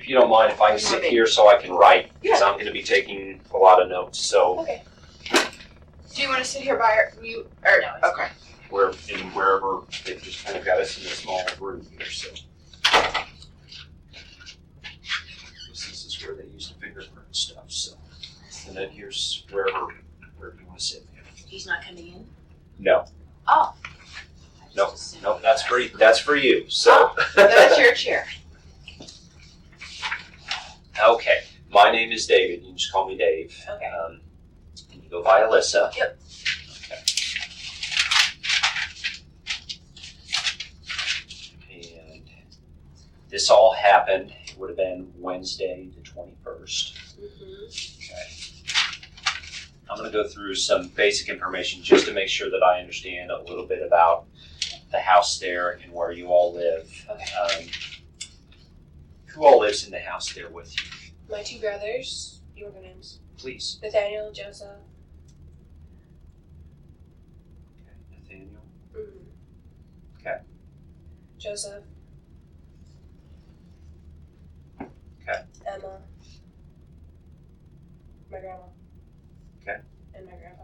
if you don't mind, if I can sit here so I can write, because I'm going to be taking a lot of notes. So. Okay. Do you want to sit here by you? Or no? Okay. Wherever they've just kind of got us in a small room here. So. This is where they used to fingerprint stuff. So. And then here's wherever you want to sit. He's not coming in? No. Oh. No, that's for you. So that's your chair. Okay. My name is David. You can just call me Dave. Okay. And you go by Alyssa. Yep. Okay. And this all happened. It would have been Wednesday the 21st. Okay. I'm going to go through some basic information just to make sure that I understand a little bit about the house there and where you all live. Okay. Who all lives in the house there with you? My two brothers. You want their names? Please. Nathaniel, Joseph. Okay. Nathaniel. Mm-hmm. Okay. Joseph. Okay. Emma. My grandma. Okay. And my grandpa.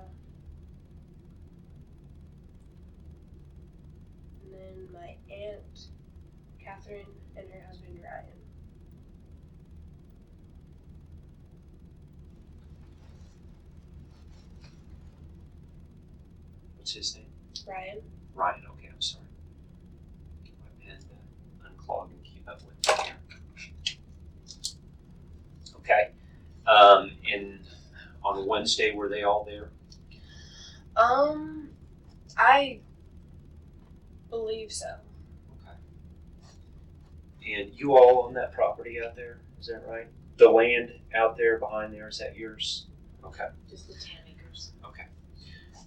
And then my aunt, Catherine, and her husband, Ryan. What's his name? Ryan. Ryan. Okay, I'm sorry. Get my pen to unclog and keep up with it here. Okay. And on Wednesday, were they all there? I believe so. Okay. And you all own that property out there? Is that right? The land out there behind there, is that yours? Okay. Just the 10 acres. Okay.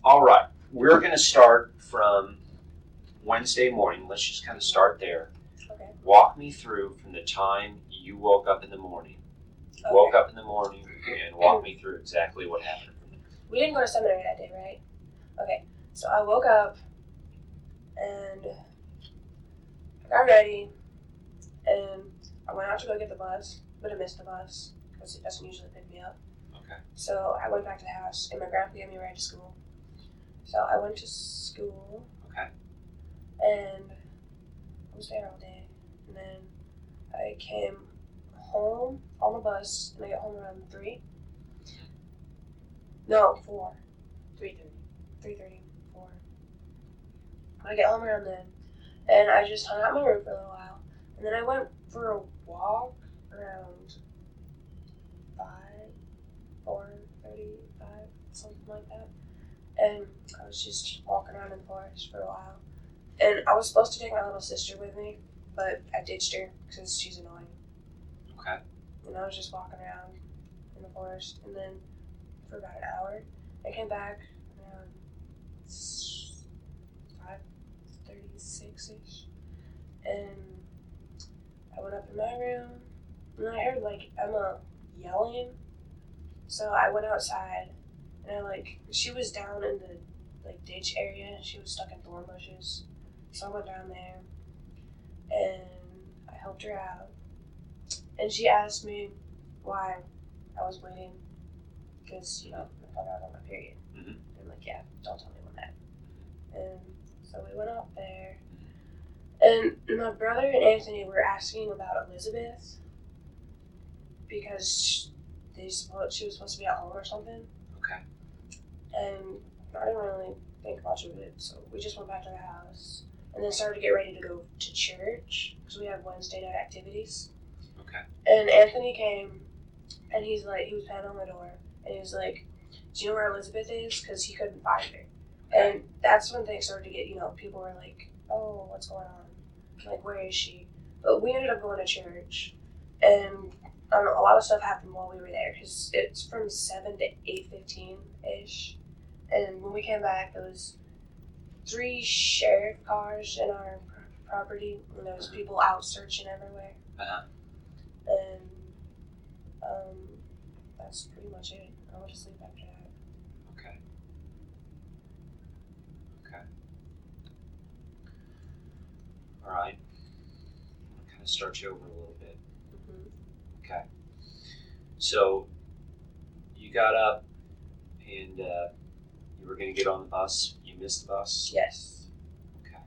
All right. We're going to start from Wednesday morning. Let's just kind of start there. Okay. Walk me through from the time you woke up in the morning. You woke up in the morning and walk me through exactly what happened. We didn't go to seminary that day, right? Okay. So I woke up and I got ready and I went out to go get the bus, but I missed the bus because it doesn't usually pick me up. Okay. So I went back to the house and my grandpa gave me a ride to school. So I went to school. Okay. And I was there all day. And then I came home on the bus and I got home around 3. No, 4. 3:30. 3:30, 4. I get home around then. And I just hung out in my room for a little while. And then I went for a walk around 4:35, something like that. And I was just walking around in the forest for a while. And I was supposed to take my little sister with me, but I ditched her because she's annoying. Okay. And I was just walking around in the forest. And then for about an hour, I came back around 5:36-ish. And I went up in my room. And then I heard Emma yelling. So I went outside. And she was down in the ditch area. She was stuck in thorn bushes. So I went down there and I helped her out. And she asked me why I was bleeding. Because, I found out on my period. Mm-hmm. And I'm like, yeah, don't tell anyone that. And so we went up there. And my brother and Anthony were asking about Elizabeth. Because she was supposed to be at home or something. Okay. And I didn't really think much of it, so we just went back to the house and then started to get ready to go to church because we have Wednesday night activities. Okay. And Anthony came and he was pounding on the door and he was like, do you know where Elizabeth is? Because he couldn't find her. And that's when things started to get, people were like, oh, what's going on? Where is she? But we ended up going to church and a lot of stuff happened while we were there because it's from 7 to 8:15-ish. And when we came back, there was 3 sheriff cars in our property, and there was people out searching everywhere. Uh-huh. And that's pretty much it. I went to sleep after that. Okay. Okay. All right. I'll kind of start you over a little bit. Mm-hmm. So you got up and you were going to get on the bus. You missed the bus. Yes. Okay.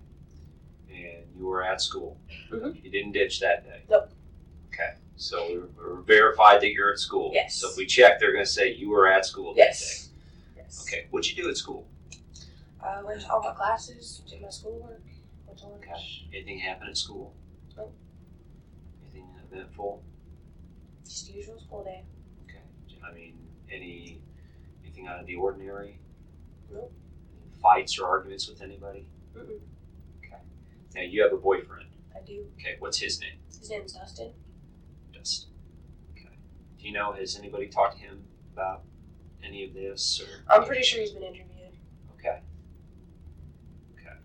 And you were at school. Mhm. You didn't ditch that day. Nope. Okay. So we're verified that you're at school. Yes. So if we check, they're going to say you were at school that Yes. day. Yes. Okay. What'd you do at school? I went to all my classes, did my schoolwork, went to work out. Anything happen at school? Nope. Anything eventful? Just the usual school day. Okay. I mean, anything out of the ordinary? Nope. Any fights or arguments with anybody? Mm-mm. Okay. Now you have a boyfriend. I do. Okay. What's his name? His name's Dustin. Dustin. Okay. Do you know, has anybody talked to him about any of this? Or I'm pretty sure he's been interviewed. okay. Okay.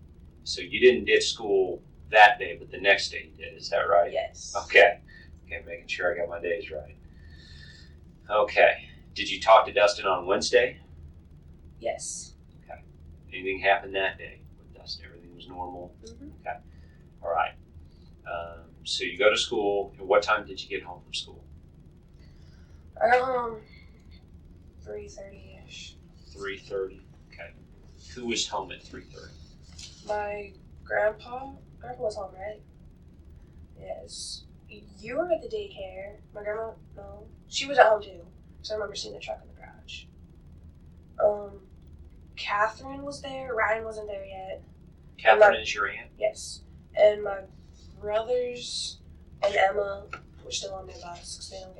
So you didn't ditch school that day, but the next day you did. Is that right? Yes. Okay. Okay, making sure I got my days right. Okay. Did you talk to Dustin on Wednesday? Yes. Anything happened that day with Dustin? Everything was normal? Mm-hmm. Okay. All right. So you go to school, and what time did you get home from school? 3:30ish. 3:30. Okay. Who was home at 3:30? My grandpa was home, right? Yes. You were at the daycare. My grandma, no. She was at home too. So I remember seeing the truck in the garage. Catherine was there. Ryan wasn't there yet. Catherine is your aunt? Yes. And my brothers and Emma were still on their bus because they don't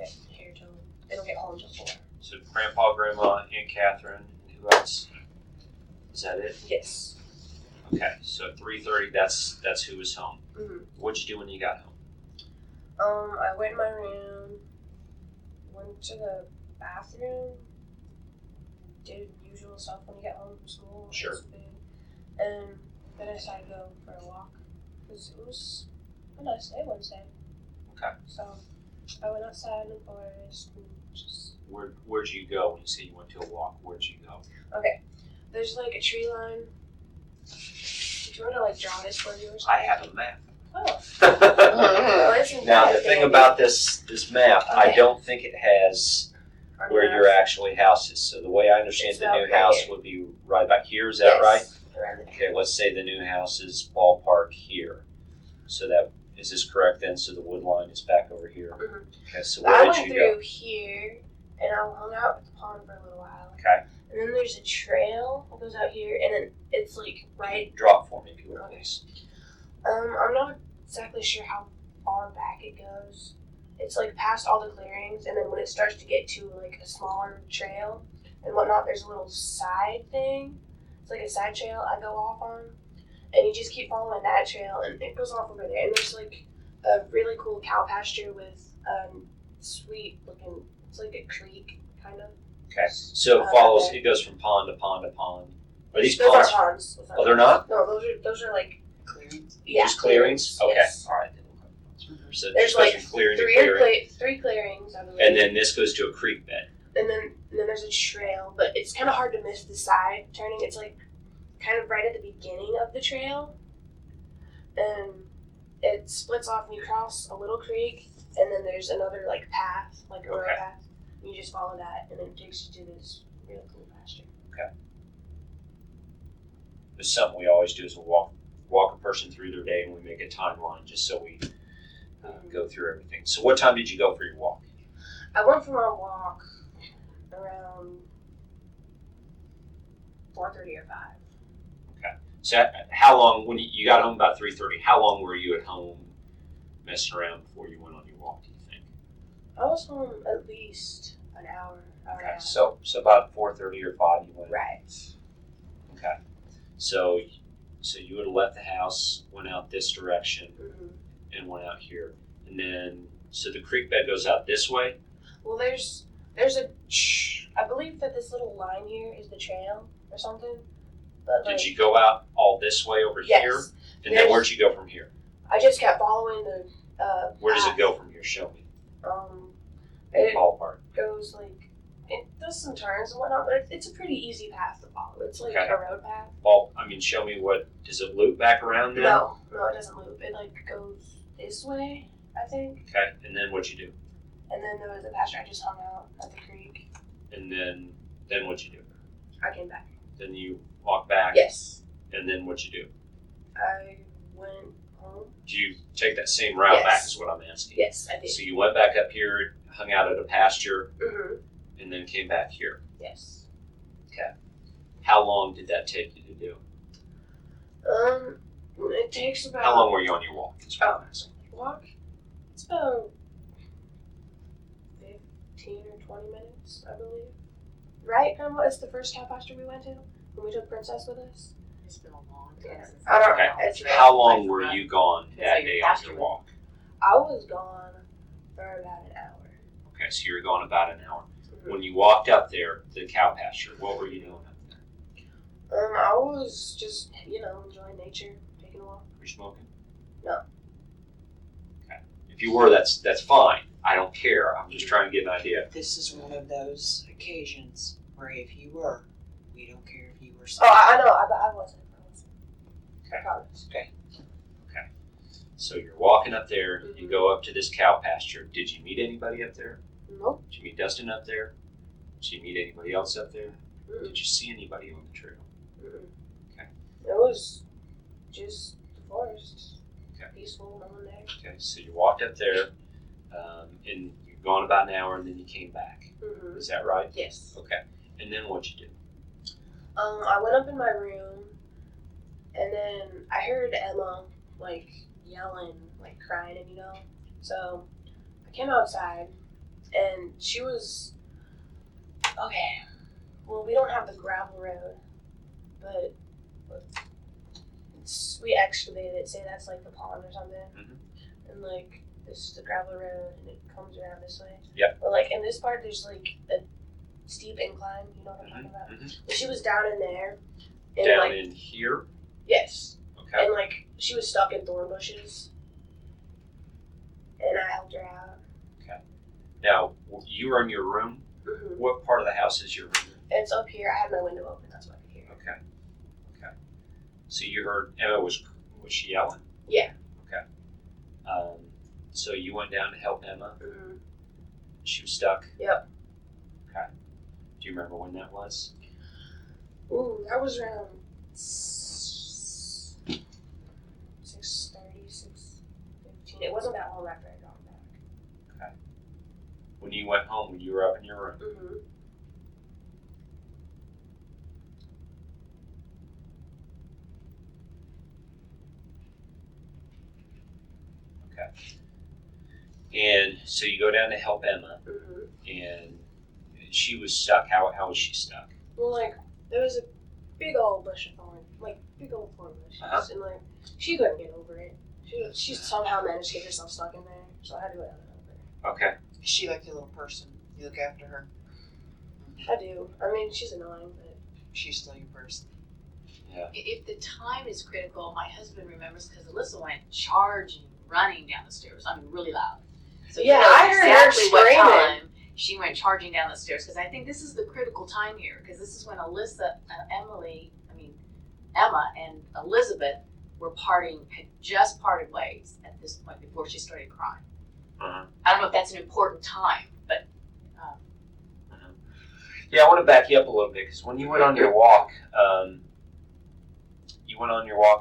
get home till 4. So Grandpa, Grandma, Aunt Catherine, and who else? Is that it? Yes. Okay, so 3:30. That's who was home. Mm-hmm. What'd you do when you got home? I went in my room, went to the bathroom, did usual stuff when you get home from school. Sure. And then I decided to go for a walk because it was a nice day Wednesday. Okay. So I went outside in the forest and just. Where'd you go when you say you went to a walk? Where'd you go? Okay. There's like a tree line. If you want to like draw this for you or something. I have a map. Oh. Now the thing about this map, I Okay. don't think it has where your actually house is. So the way I understand It's the about new right house here. would be right back here. Is that right? Around the Okay, let's say the new house is ballpark here. So that is this correct then? So the wood line is back over here. Mhm. Okay, so I where went did you through go? here and I hung out at the pond for a little while. Okay, And then there's a trail that goes out here and then it's like right. drop for me if you would, Okay. please. I'm not exactly sure how far back it goes. It's like past all the clearings and then when it starts to get to like a smaller trail and whatnot, there's a little side thing. It's like a side trail I go off on. And you just keep following that trail and it goes off over there. And there's like a really cool cow pasture with sweet looking, it's like a creek kind of. Okay, so it follows. It goes from pond to pond to pond. Are these Those ponds? aren't ponds. Those aren't Oh, they're not? No, those are like Clearings. Just clearings? Okay, Yes. all right. So There's just goes like from clearing to three clearing. three clearings, I believe. And then this goes to a creek bed. And then there's a trail, but it's kind of hard to miss the side turning. It's like kind of right at the beginning of the trail, and it splits off and you cross a little creek, and then there's another like path, like a road Okay. path. And you just follow that, and then it takes you to this really cool pasture. It's something we always do is walk a person through their day, and we make a timeline just so we go through everything. So what time did you go for your walk? I went for my walk around 4:30 or 5. So how long, when you got home about 3:30, how long were you at home messing around before you went on your walk, do you think? I was home at least an hour. Hour and a Okay, half. so about 4:30 or 5 you went. Right. Okay. So you would have left the house, went out this direction, Mm-hmm. and went out here. And then, so the creek bed goes out this way? Well, there's I believe that this little line here is the trail or something. But like, Did you go out all this way over yes. here? And then There's- where'd you go from here? I just kept following the Where does path. it go from here? Show me. It Ballpark. goes like it does some turns and whatnot, but it's a pretty easy path to follow. It's like Okay. a road path. Show me what, does it loop back around then? No, it doesn't loop. It like goes this way, I think. Okay, and then what'd you do? And then there was a pastor. I just hung out at the creek. And then what'd you do? I came back. Then you walked back? Yes. And then what'd you do? I went home. Did you take that same route Yes. back is what I'm asking? Yes, I did. So you went back up here, hung out at a pasture, Mm-hmm. and then came back here. Yes. How long did that take you to do? It takes about... How long were you on your walk? That's what I'm asking. Walk? It's about 15 or 20 minutes, I believe. Right, Grandma? It's the first cow pasture we went to when we took Princess with us. It's been a long time since I don't Okay. know. It's How long were you gone that day on your walk? I was gone for about an hour. Okay, so you were gone about an hour. Mm-hmm. When you walked up there, the cow pasture, what were you doing up there? I was just, enjoying nature, taking a walk. Were you smoking? No. Okay. If you were, that's fine. I don't care. I'm just trying to get an idea. This is one of those occasions where if you were, we don't care if you were. Oh, I know. I wasn't. Okay. I promise. Okay. So you're walking up there. Mm-hmm. You go up to this cow pasture. Did you meet anybody up there? Nope. Did you meet Dustin up there? Did you meet anybody else up there? Mm-mm. Did you see anybody on the trail? Mm-mm. Okay. It was just the forest. Okay. Peaceful, no one there. Okay, so you walked up there, and you're gone about an hour, and then you came back. Mm-hmm. Is that right? Yes. Okay. And then what'd you do? I went up in my room, and then I heard Emma, yelling, crying, So, I came outside, and she was... Okay. Well, we don't have the gravel road, but we excavated it, say that's the pond or something. Mhm. And this is the gravel road, and it comes around this way. Yep. But in this part, there's a steep incline. You know what I'm talking about? Mhm. But she was down in there. And Down in here? Yes. Okay. And she was stuck in thorn bushes. And I helped her out. Now, you were in your room. Mm-hmm. What part of the house is your room? It's up here. I had my window open. That's why I could hear her. Okay. So you heard Emma was she yelling? Yeah. Okay. So you went down to help Emma. Mm-hmm. She was stuck. Yep. Okay. Do you remember when that was? Ooh, that was around 6:30, 6:15. It wasn't that long after I got back. Okay. When you went home, when you were up in your room. Mm-hmm. And so you go down to help Emma, Mm-hmm. and she was stuck. How was she stuck? Well, there was a big old bush of thorn, big old thorn bushes, Uh-huh. and she couldn't get over it. She somehow managed to get herself stuck in there, so I had to go down and help her. Okay. Is she like your little person? You look after her. I do. I mean, she's annoying, but She's still your person. Yeah. If the time is critical, my husband remembers because Alyssa went charging, running down the stairs. I mean, really loud. So Yeah, he knows I heard her exactly what screaming. time she went charging down the stairs because I think this is the critical time here because this is when Alyssa, Emma and Elizabeth had just parted ways at this point before she started crying. Uh-huh. I don't know if that's an important time, but Yeah, I want to back you up a little bit because when you went on your walk,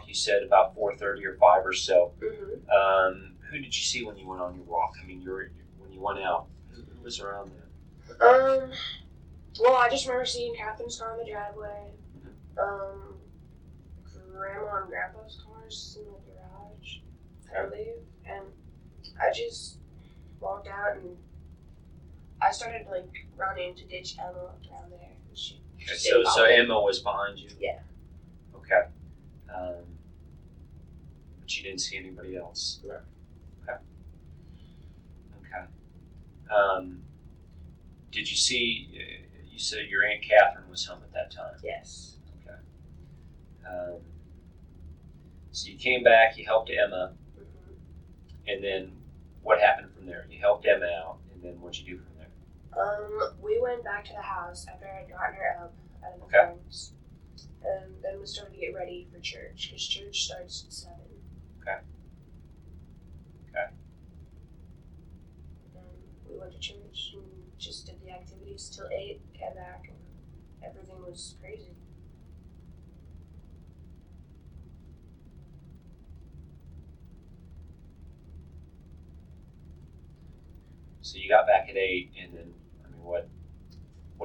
you said about 4:30 or 5 or so. mm-hmm. Who did you see when you went on your walk? I mean, when you went out, who was around there? Well, I just remember seeing Catherine's car in the driveway. Grandma and Grandpa's cars in the garage, I believe. And I just walked out and I started running to ditch Emma around there. And she Okay, just didn't so follow me. Emma was behind you? Yeah. Okay. But you didn't see anybody else? No. Okay. Did you see, you said your Aunt Catherine was home at that time? Yes. Okay. So you came back, you helped Emma, Mm-hmm. and then what happened from there? You helped Emma out, and then what'd you do from there? We went back to the house after I had gotten her up out of the Okay. thorns. And then we started to get ready for church, because church starts at 7. Okay. Okay. And we went to and just did the activities till 8, came back, and everything was crazy. So you got back at 8, and then, I mean, what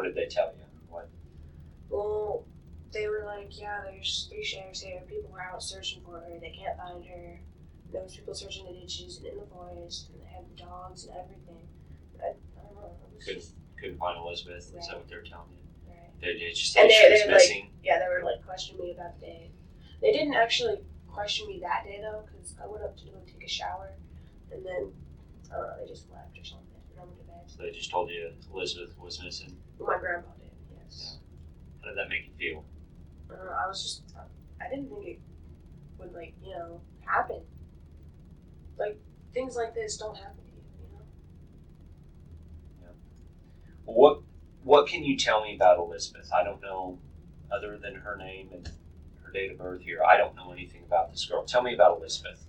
did they tell you? What? Well, they were like, yeah, there's 3 sheriffs here. People were out searching for her. They can't find her. There was people searching the ditches and in the forest, and they had the dogs and everything. I don't know. Couldn't find Elizabeth. Right. Is that what they're telling you? Right. They just And said she was they missing. Yeah, they were like questioning me about the day. They didn't actually question me that day though, because I went up to go take a shower, and then I don't know, they just left or something, and I went to bed. So they just told you Elizabeth was missing. My grandpa did, yes. How did that make you feel? I didn't think it would happen. Like things like this don't happen to you, What can you tell me about Elizabeth? I don't know, other than her name and her date of birth here. I don't know anything about this girl. Tell me about Elizabeth.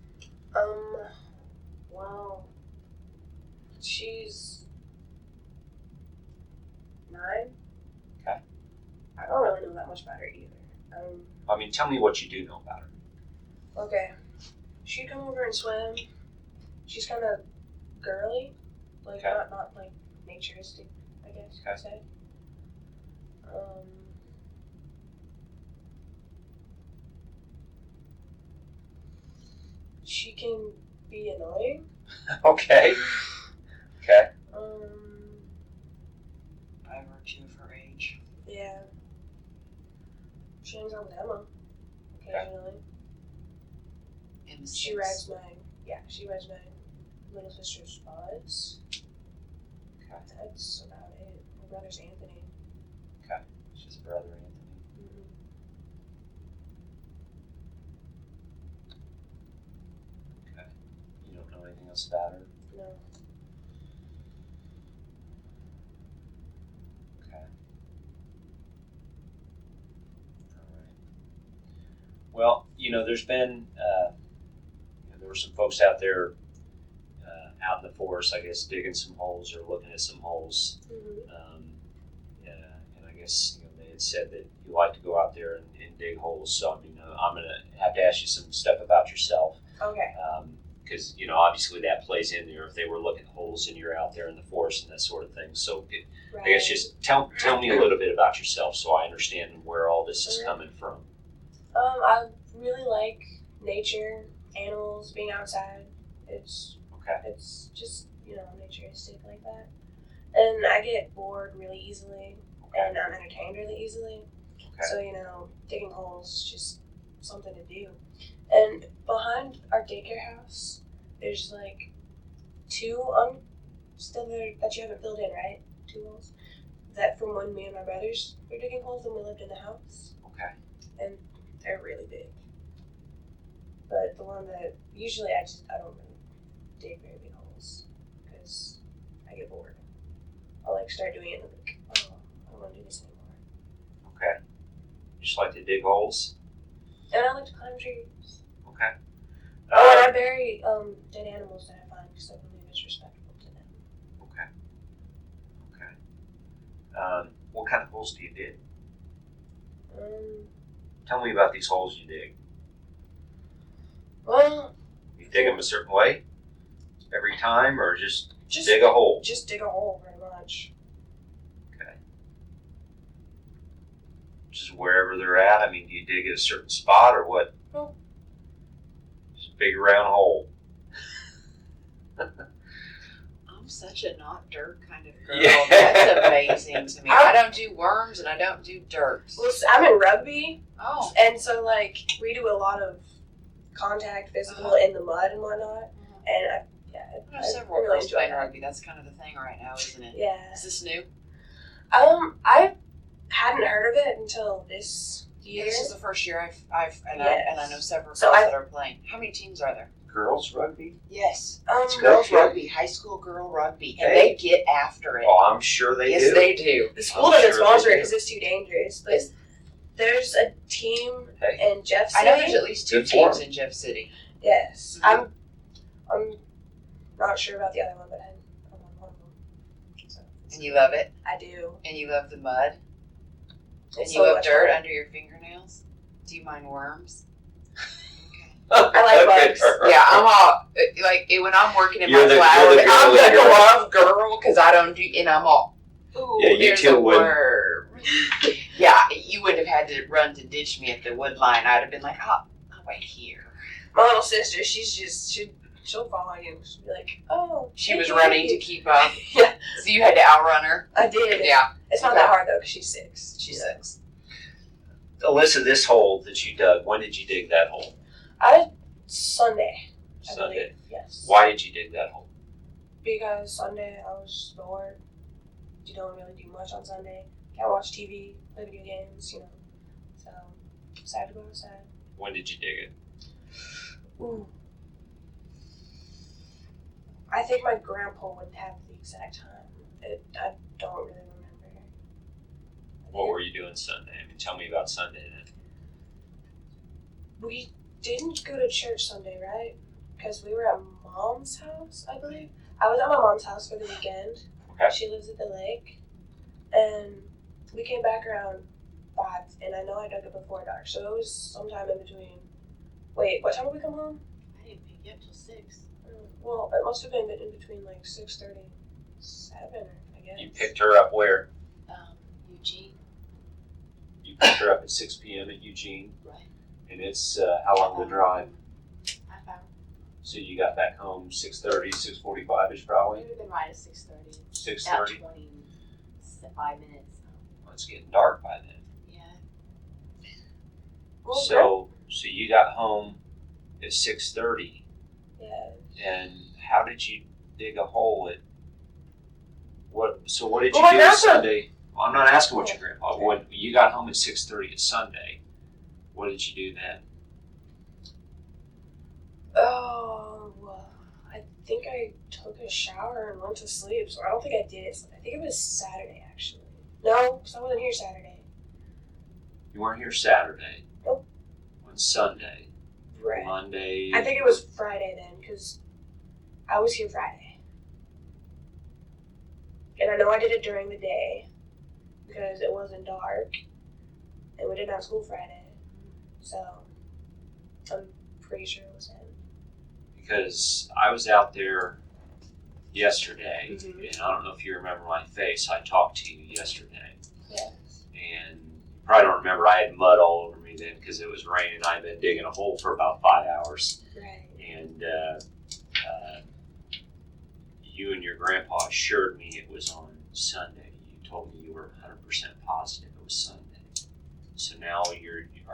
Well, she's 9. Okay. I don't really know that much about her either. I mean, tell me what you do know about her. Okay. She'd come over and swim. She's kind of girly, like Okay. not like naturistic, I guess you could say. She can be annoying. Okay. Okay. 5 or 2 of her age. Yeah. She hangs out with Emma occasionally. She rides my little sister's bus. Okay. That's about it. My brother's Anthony. Okay. She's brother Anthony. Mm-hmm. Okay. You don't know anything else about her? No. Okay. All right. Well, there's been, there were some folks out there out in the forest, I guess, digging some holes or looking at some holes. Mm-hmm. And I guess, they had said that you like to go out there and dig holes. So, I mean, I'm going to have to ask you some stuff about yourself. Okay. Because, obviously that plays in there if they were looking at holes and you're out there in the forest and that sort of thing. So, Right. I guess just tell me a little bit about yourself so I understand where all this is coming from. I really like nature, animals, being outside. It's just, naturistic like that. And I get bored really easily, and I'm entertained really easily. Okay. So, digging holes is just something to do. And behind our daycare house, there's like 2 still there that you haven't filled in, right? 2 holes. That from when me and my brothers were digging holes when we lived in the house. Okay. And they're really big. But the one that usually I don't really dig very big holes because I get bored. I'll start doing it and I'm like, oh, I don't want to do this anymore. Okay. You just like to dig holes? And I like to climb trees. Okay. And I bury dead animals that I find because I believe it's respectful to them. Okay. Okay. What kind of holes do you dig? Tell me about these holes you dig. Well, You dig them a certain way every time, or just just dig a hole? Just dig a hole, pretty much. Okay. Just wherever they're at? I mean, do you dig at a certain spot, or what? No. Just a big round hole. I'm such a not dirt kind of girl. Yeah. That's amazing to me. I don't do worms and I don't do dirt. Well, I'm in rugby, Oh. and so we do a lot of contact, physical, in the mud and whatnot. And I know several really girls enjoy playing that. rugby. That's kind of the thing right now, isn't it? Yeah. Is this new? I hadn't heard of it until this year. This is the first year I know several girls So that are playing. How many teams are there? Girls rugby? Yes. It's good. girls rugby, high school girl rugby, and Hey. they get after it. Oh, I'm sure they yes, do. they do. The school I'm doesn't sure sponsor they it do. because it's too dangerous. But Yes. there's a team Hey. in Jeff I City. know there's at least 2 Good for teams 'em. in Jeff City. Yes. Mhm. I'm not sure about the other one, but I'm on one of them. So And you love it? I do. And you love the mud? And It's you so love much dirt fun. under your fingernails? Do you mind worms? I like bugs. Yeah, I'm all, like, when I'm working in You're my the- flower, you're the girl I'm in the your- glove girl, because I don't do, and I'm all, ooh, Yeah, you there's two a would- worm. Yeah, you wouldn't have had to run to ditch me at the wood line. I'd have been like, oh, I'll wait here. My little sister, she'll follow you. She'll be like, oh. She was thank running you. to keep up. Yeah. So you had to outrun her. I did. Yeah. It's not that hard though, because she's 6. She's 6. Alyssa, this hole that you dug, when did you dig that hole? Sunday. I Sunday. believe. Yes. Why did you dig that hole? Because Sunday I was bored. You don't really do much on Sunday. Can't watch TV, play video games, you know. So, decided to go outside. When did you dig it? Ooh. I think my grandpa would have the exact time. I don't really remember. What were you doing Sunday? I mean, tell me about Sunday then. We didn't go to church Sunday, right? Because we were at Mom's house, I believe. I was at my mom's house for the weekend. Okay. She lives at the lake. And we came back around 5, and I know I dug it before dark, so it was sometime in between. Wait, what time did we come home? I didn't pick you up till 6. Well, it must have been in between like 6:30, 7, I guess. You picked her up where? Eugene. You picked her up at 6 p.m. at Eugene. Right. And it's how long the drive? Half hour. So you got back home 6:30, 6:45ish probably? We would have been right at 6:30. 6:30? About 25 minutes. Well, it's getting dark by then. Yeah. Well, So you got home at 6:30, yeah. and how did you dig a hole at what? So what did you Well, my do grandpa- Sunday? Well, I'm not asking what your grandpa. Okay. When you got home at 6:30 at Sunday, what did you do then? Oh, I think I took a shower and went to sleep, so I don't think I did it. I think it was Saturday, actually. No, because I wasn't here Saturday. You weren't here Saturday. Nope. On Sunday, Right. Monday. I think it was Friday then, because I was here Friday. And I know I did it during the day, because it wasn't dark, and we didn't have school Friday. So, I'm pretty sure it was him. Because I was out there yesterday, Mhm. and I don't know if you remember my face. I talked to you yesterday. Yes. And you probably don't remember, I had mud all over me then because it was raining. I'd been digging a hole for about 5 hours. Right. And you and your grandpa assured me it was on Sunday. You told me you were 100% positive it was Sunday. So now are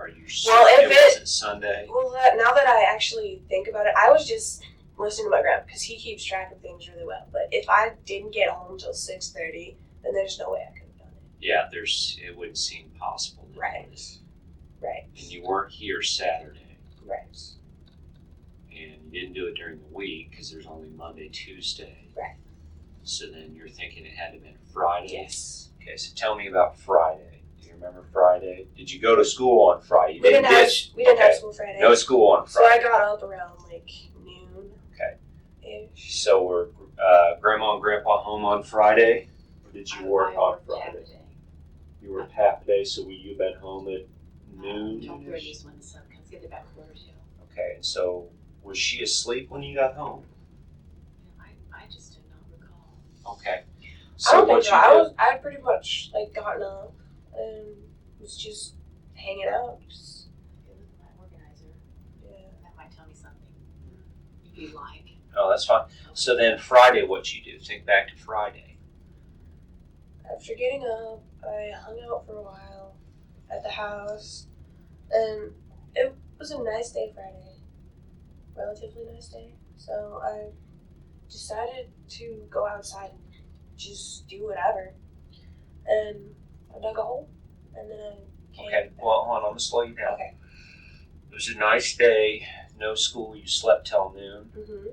you certain Well, if it it- wasn't Sunday? Well, now that I actually think about it, I was just listening to my grandpa because he keeps track of things really well. But if I didn't get home till 6:30, then there's no way I could have done it. Yeah, it wouldn't seem possible. then, Right. would it? Right. And you weren't here Saturday. Right. And you didn't do it during the week because there's only Monday, Tuesday. Right. So then you're thinking it had to have been Friday. Yes. Okay, so tell me about Friday. Do you remember Friday? Did you go to school on Friday? You We didn't have Okay. school Friday. No school on So I Friday. got up around like noon. Okay. Ish. So were Grandma and Grandpa home on Friday? Or did you work I on worked half a Friday? day. You worked half a day, so you been home at noon? 12:30 is when the sun comes. Get it back quarter till. Okay, so was she asleep when you got home? I just do not recall. Okay. I So don't what think so. you did? I had pretty much like gotten up and was just hanging out. Just, If it was my organizer, yeah. that might tell me something. You'd like. Oh, that's fine. So then Friday, what you do? Think back to Friday. After getting up, I hung out for a while at the house, and it was a nice day Friday. Relatively nice day. So I decided to go outside and just do whatever. And I dug a hole, and then I came Okay, back. well, hold on, I'm going to slow you down. Okay. It was a nice day, no school, you slept till noon. Mm-hmm.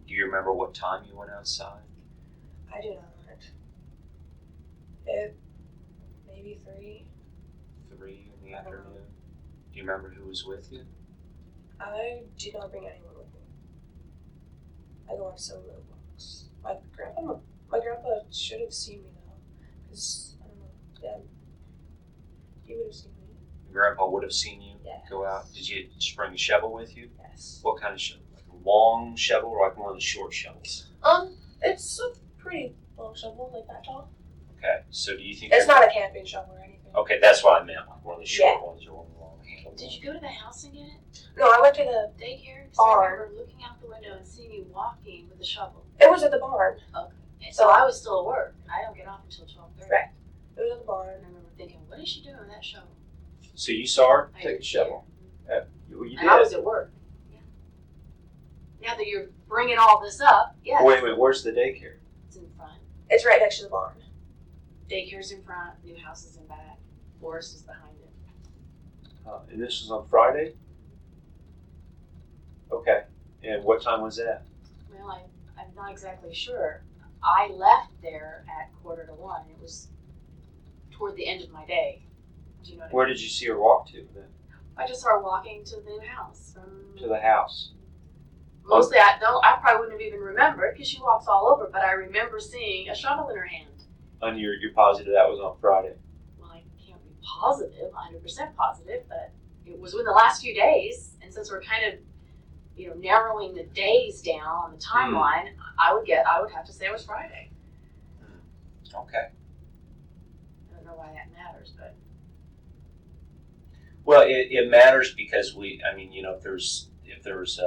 Do you remember what time you went outside? I do not. It maybe 3. 3 in the I don't know. afternoon. Do you remember who was with you? I did not bring anyone with me. I go on solo walks. My grandpa should have seen me though, because I don't know. Yeah, he would have seen me. Your grandpa would have seen you Yes. go out. Did you just bring a shovel with you? Yes. What kind of shovel? Like a long shovel or like one of the short shovels? It's a pretty long shovel, like that tall. Okay. So do you think It's not a camping shovel or anything. Okay, that's what I meant. Like one of the short ones or one of the long handled Did you go to the house and get it? No, I went to the. Daycare? 'Cause Barn. I remember looking out the window and seeing you walking with a shovel. It was at the barn. Okay. And so I was still at work. I don't get off until 12:30. Right. It was at the And barn. I remember thinking, what is she doing with that shovel? So you saw her I take a did. shovel. You And I was did. at work. Yeah. Now that you're bringing all this up, yes. Wait a minute. Where's the daycare? It's in front. It's right next to the barn. Daycare's in front. New house is in back. Forest is behind it. And this was on Friday. Okay. And what time was that? Well, I'm not exactly sure. I left there at 1:45. It was toward the end of my day. Do you know what Where I mean? did you see her walk to? Then? I just started walking to the new house. To the house. Mostly, I probably wouldn't have even remembered because she walks all over. But I remember seeing a shovel in her hand. And you're positive that was on Friday. Well, I can't be positive, 100% positive, but it was within the last few days. And since we're kind of, narrowing the days down on the timeline, I would have to say it was Friday. Okay. I don't know why that matters, but Well, it matters because if there's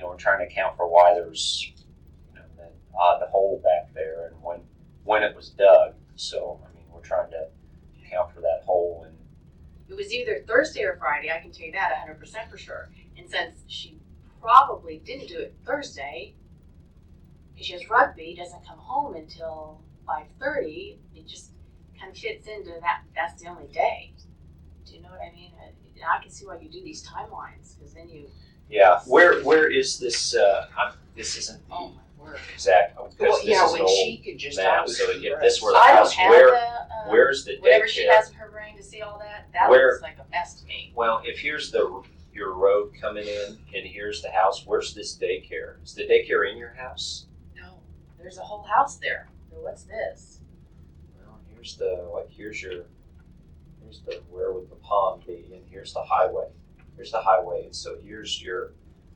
we're trying to account for why there's, the hole back there and when it was dug. So, we're trying to account for that hole and. it was either Thursday or Friday. I can tell you that 100% for sure. And since she probably didn't do it Thursday, because she has rugby, doesn't come home until 5:30. It just kind of fits into that. That's the only day. Do you know what I mean? I can see why you do these timelines because then you. Yeah. Where is this? This isn't the Oh my word! exact. Well, Because this yeah, is when an she old could just map. always So if figure this it. were the I don't house, have where's the whatever she daycare? has in her brain to see all that. That Where- looks like a mess to me. Well, if here's your road coming in and here's the house, where's this daycare? Is the daycare in your house? No, there's a whole house there. So what's this? Well, here's where would the pond be, and here's the highway. Here's the highway, and so here's your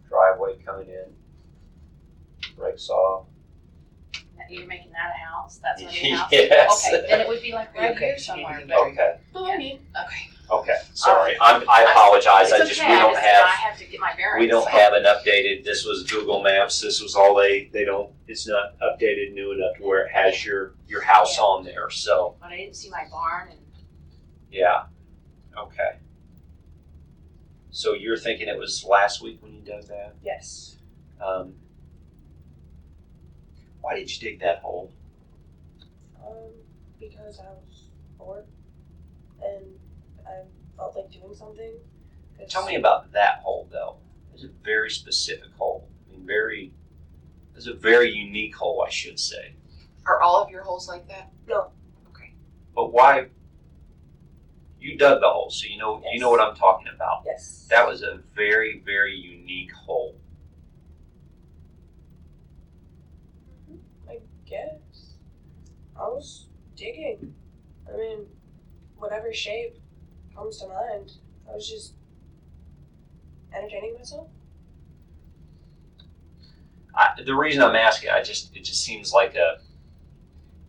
driveway coming in. Breaks off. You're making that a house? That's not your house? Yes. Okay, then it would be like right Okay. here somewhere. But Okay. okay. Okay. Sorry, I apologize. It's okay. We don't I have. have to get my bearings. We don't have an updated. This was Google Maps. This was all they don't. It's not updated new enough to where it has your house Yeah. on there. So But I didn't see my barn and yeah. Okay. So you're thinking it was last week when you dug that? Yes. Why did you dig that hole? Because I was bored and I felt like doing something. Tell me about that hole, though. It's a very specific hole. It's a very unique hole, I should say. Are all of your holes like that? No. Okay. But why? You dug the hole, so you know Yes. what I'm talking about. Yes. That was a very, very unique hole. I guess. I was digging. Whatever shape comes to mind. I was just entertaining myself. The reason I'm asking, it just seems like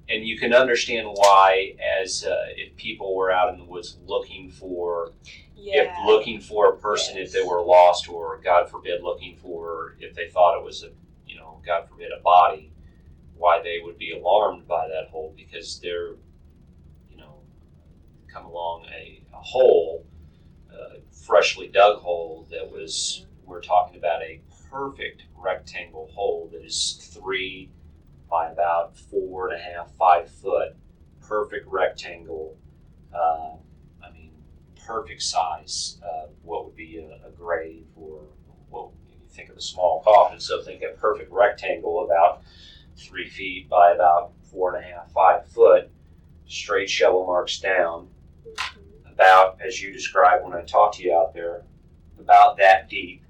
and you can understand why, as if people were out in the woods looking for a person, Yes. if they were lost, or God forbid, looking for, if they thought it was God forbid, a body, why they would be alarmed by that hole, because they're, come along a hole, freshly dug hole that was, we're talking about a perfect rectangle hole that is 3 by about 4.5, 5 foot, perfect rectangle, perfect size, what would be a grave, or well, you think of a small coffin, so think a perfect rectangle about 3 feet by about 4.5, 5 foot, straight shovel marks down, about, as you described when I talked to you out there, about that deep.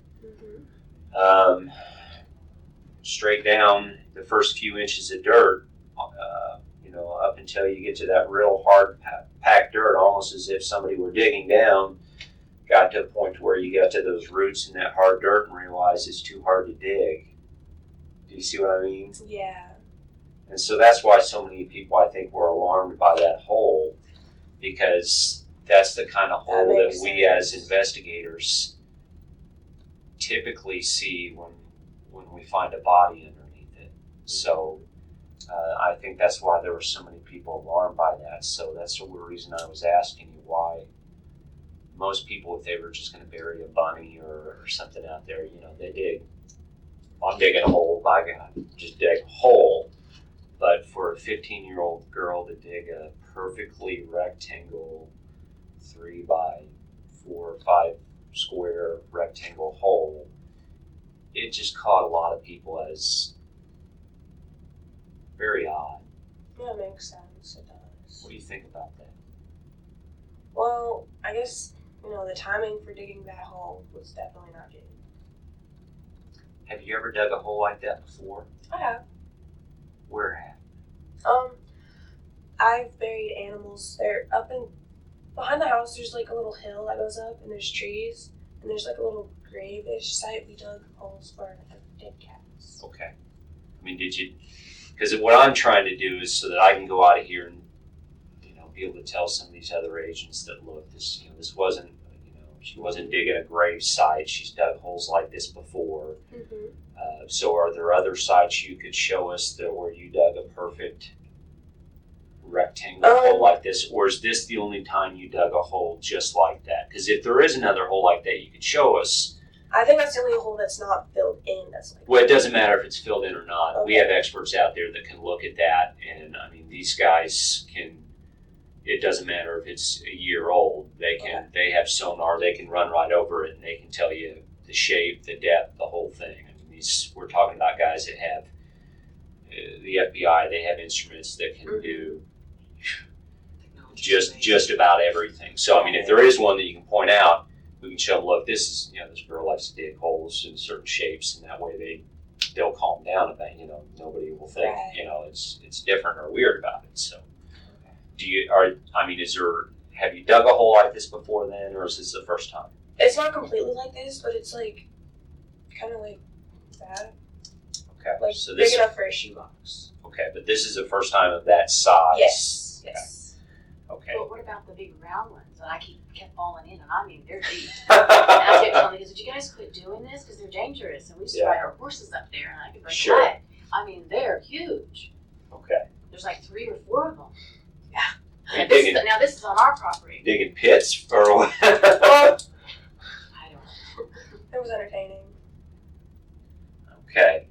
Mm-hmm. Straight down the first few inches of dirt, up until you get to that real hard packed dirt, almost as if somebody were digging down, got to a point where you got to those roots in that hard dirt and realized it's too hard to dig. Do you see what I mean? Yeah. And so that's why so many people, I think, were alarmed by that hole, because that's the kind of hole that we as investigators typically see when we find a body underneath it. So I think that's why there were so many people alarmed by that. So that's the reason I was asking you why most people, if they were just going to bury a bunny or something out there, they dig. I'm digging a hole, by God, just dig a hole. But for a 15-year-old girl to dig a perfectly rectangle 3 by 4 or 5 square rectangle hole, it just caught a lot of people as very odd. Yeah, it makes sense. It does. What do you think about that? Well, I guess, the timing for digging that hole was definitely not good. Have you ever dug a hole like that before? I have. Where at? I've buried animals. They're up behind the house. There's like a little hill that goes up, and there's trees, and there's like a little grave-ish site. We dug holes for dead cats. Okay. I mean, did you? Because what I'm trying to do is so that I can go out of here and be able to tell some of these other agents that, look, this wasn't, she wasn't digging a grave site. She's dug holes like this before. Mm-hmm. So are there other sites you could show us where you dug a perfect rectangle hole like this, or is this the only time you dug a hole just like that? Because if there is another hole like that you could show us. I think that's the only hole that's not filled in. Well, it doesn't matter if it's filled in or not. Okay. We have experts out there that can look at that, and I mean, these guys can. It doesn't matter if it's a year old. They can. Okay. They have sonar. They can run right over it, and they can tell you the shape, the depth, the whole thing. I mean, we're talking about guys that have the FBI. They have instruments that can do just about everything. So I mean, if there is one that you can point out, we can show them, look, this is, this girl likes to dig holes in certain shapes, and that way they'll calm down about, nobody will think, it's different or weird about it. So have you dug a hole like this before then, or is this the first time? It's not completely like this, but it's like, kind of like that. Okay. Like so big enough for a shoebox. Okay, but this is the first time of that size. Yes. Okay. Yes. Okay. But what about the big round ones that I kept falling in, and I mean, they're deep. And I kept telling the kids, would you guys quit doing this? Because they're dangerous. And we used to ride our horses up there, and I could break a leg. I mean, they're huge. Okay. There's like 3 or 4 of them. Yeah. And this is on our property. Digging pits or what? I don't know. It was entertaining. Okay.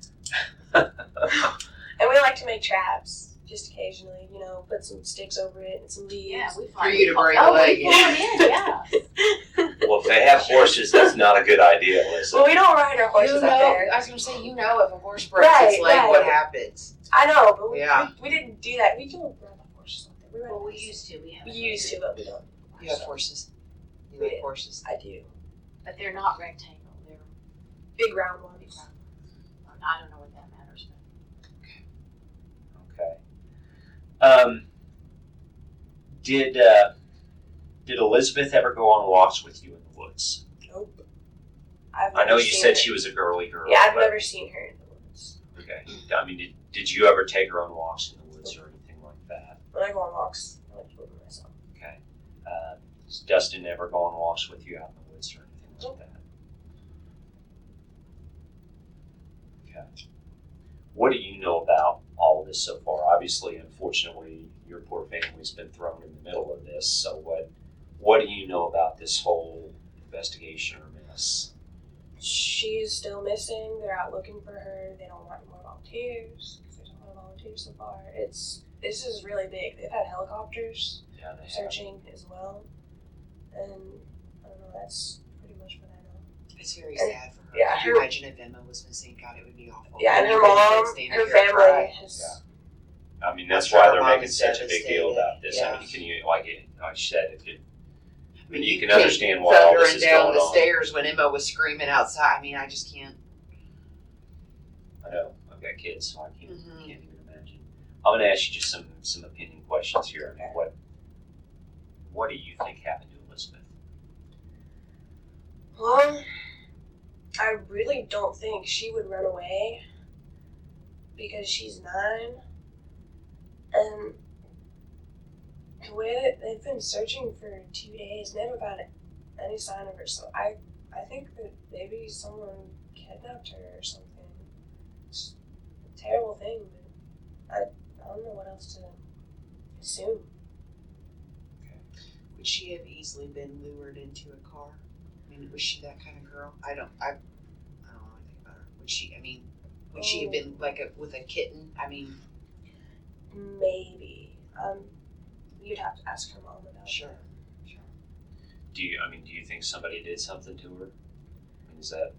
And we like to make traps, just occasionally, put some sticks over it and some leaves. Yeah, we find for you to break a leg. We pull them in, yeah. Well, if they have horses, that's not a good idea, Alyssa. Well, we don't ride our horses up there. I was going to say, if a horse breaks its leg, what happens? I know, but we didn't do that. We don't ride the horses up there. We used to. We used to, but we don't. You have horses? You like horses? I do. But they're not rectangle. They're big round ones. I don't know what that matters. Okay. Did Elizabeth ever go on walks with you in the woods? Nope. I know you said she was a girly girl. Yeah, I've never seen her in the woods. Okay. I mean, did you ever take her on walks in the woods or anything like that? When I go on walks, I like to go by myself. Okay. Does Dustin ever go on walks with you out in the woods or anything like that? Okay. What do you know about all of this so far? Obviously, unfortunately, your poor family's been thrown in the middle of this. So what do you know about this whole investigation or mess? She's still missing. They're out looking for her. They don't want more volunteers because there's a lot of volunteers so far. This is really big. They've had helicopters searching as well. And I don't know, that's pretty much what I know. It's very sad for her. Yeah, Could you imagine if Emma was missing? God, it would be awful. Yeah, and her mom, her family. I mean, that's why they're making such a big deal about this. Yeah. I mean, can you, like you said, I mean, You can understand why all this thundering is down going the on. stairs when Emma was screaming outside. I mean, I just can't. I know. I've got kids, so I can't Mhm. even imagine. I'm going to ask you just some opinion questions here. I mean, what do you think happened to Elizabeth? Well, I really don't think she would run away because she's 9. And the way that they've been searching for 2 days, never got any sign of her. So I think that maybe someone kidnapped her or something. It's a terrible thing, but I don't know what else to assume. Would she have easily been lured into a car? I mean, was she that kind of girl? I don't know anything about her. Would she? I mean, would she have been like with a kitten? I mean, Maybe. You'd have to ask her mom about Sure. that. Do you think somebody did something to her? I mean, is that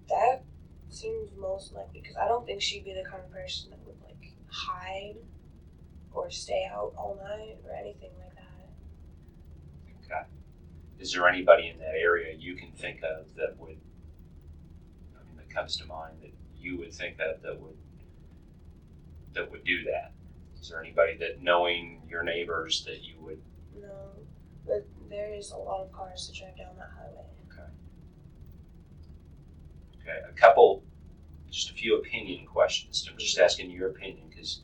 That seems most likely because I don't think she'd be the kind of person that would like hide or stay out all night or anything like that. okay? Is there anybody in that area you can think of that would? I mean, that comes to mind that you would think of that would do that? Is there anybody that, knowing your neighbors, that you would? No, but there is a lot of cars that drive down that highway. Okay, just a few opinion questions. I'm just asking your opinion because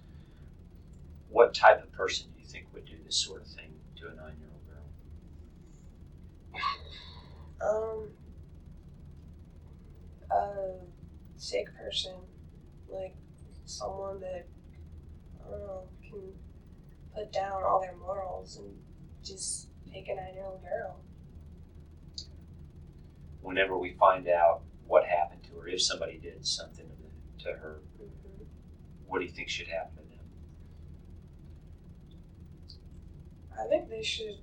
what type of person do you think would do this sort of thing to a 9-year-old girl? A sick person, like someone that I don't know can put down all their morals and just take a 9-year-old girl. Whenever we find out what happened to her, if somebody did something to her, Mm-hmm. what do you think should happen to them? I think they should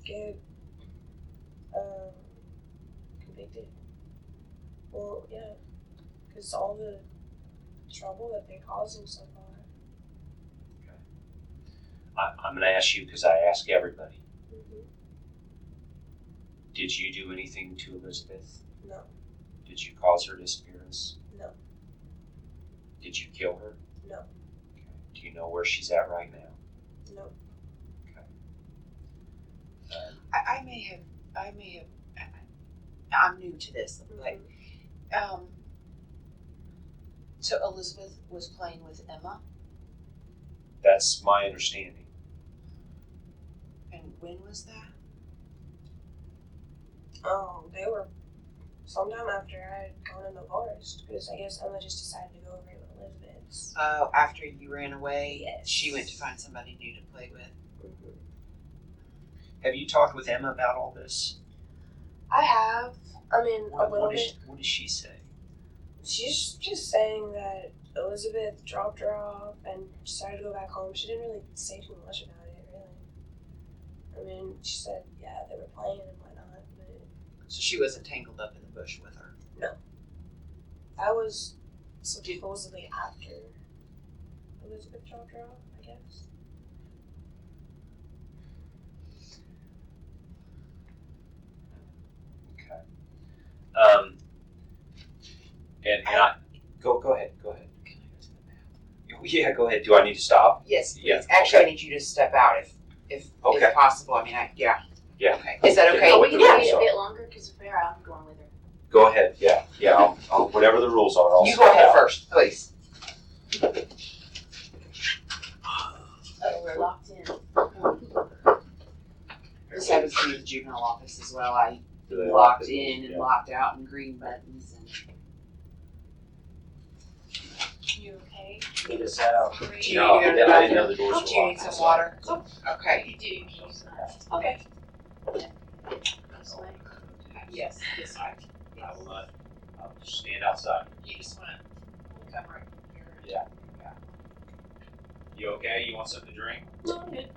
get convicted. Well, yeah, because all the trouble that they're causing so far. I'm going to ask you because I ask everybody. Mm-hmm. Did you do anything to Elizabeth? No. Did you cause her disappearance? No. Did you kill her? No. Okay. Do you know where she's at right now? No. I may have. I'm new to this. Like, so Elizabeth was playing with Emma, That's my understanding. and when was that? They were sometime after I had gone in the forest because I guess Emma just decided to go over to Elizabeth's. After you ran away, Yes. she went to find somebody new to play with. Mm-hmm. Have you talked with Emma about all this? I have. I mean, a little bit. What does she say? She's just saying that Elizabeth dropped her off and decided to go back home. She didn't really say too much about it, really. I mean, she said, yeah, they were playing and whatnot, but So she wasn't tangled up in the bush with her. that was supposedly after Elizabeth dropped her off, I guess. Okay. And I go ahead. Can I go to the bathroom? Yeah, go ahead. Do I need to stop? Yes, please. Yeah, Actually, okay. I need you to step out if Okay. possible. I mean, yeah. Yeah. Okay. Is that okay? Yeah. Oh, we can Yeah. wait a bit longer because if we're I'm going with her. Go ahead. Yeah. I'll whatever the rules are. I'll You step go ahead out. first, please. Oh, we're locked in. This happens to me in the juvenile office as well. I Do they locked lock it? in and Yeah. locked out and green buttons and. You okay? Get us out. Great. Do you No, need to go to the I didn't know the bathroom? doors were Do you need locked. some water? Okay. You do. You can use that. Okay. This way. Yes. This way. I will not. I'll just stand outside. You just want to come right here. Yeah. You okay? You want something to drink? No, I'm good.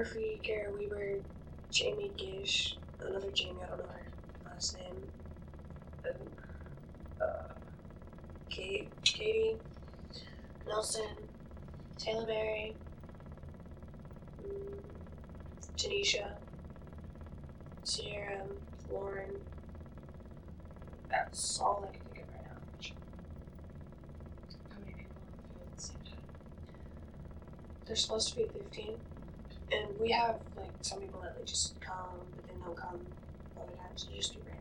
Murphy, Kara Weber, Jamie Gish, another Jamie, I don't know her last name. Katie, Nelson, Taylor Berry, Tanisha, Sierra, Lauren. That's all I can think of right now. How many people on the field at the same time? There's supposed to be 15, and we have like some people that like just come, but then don't come other times. So just be random.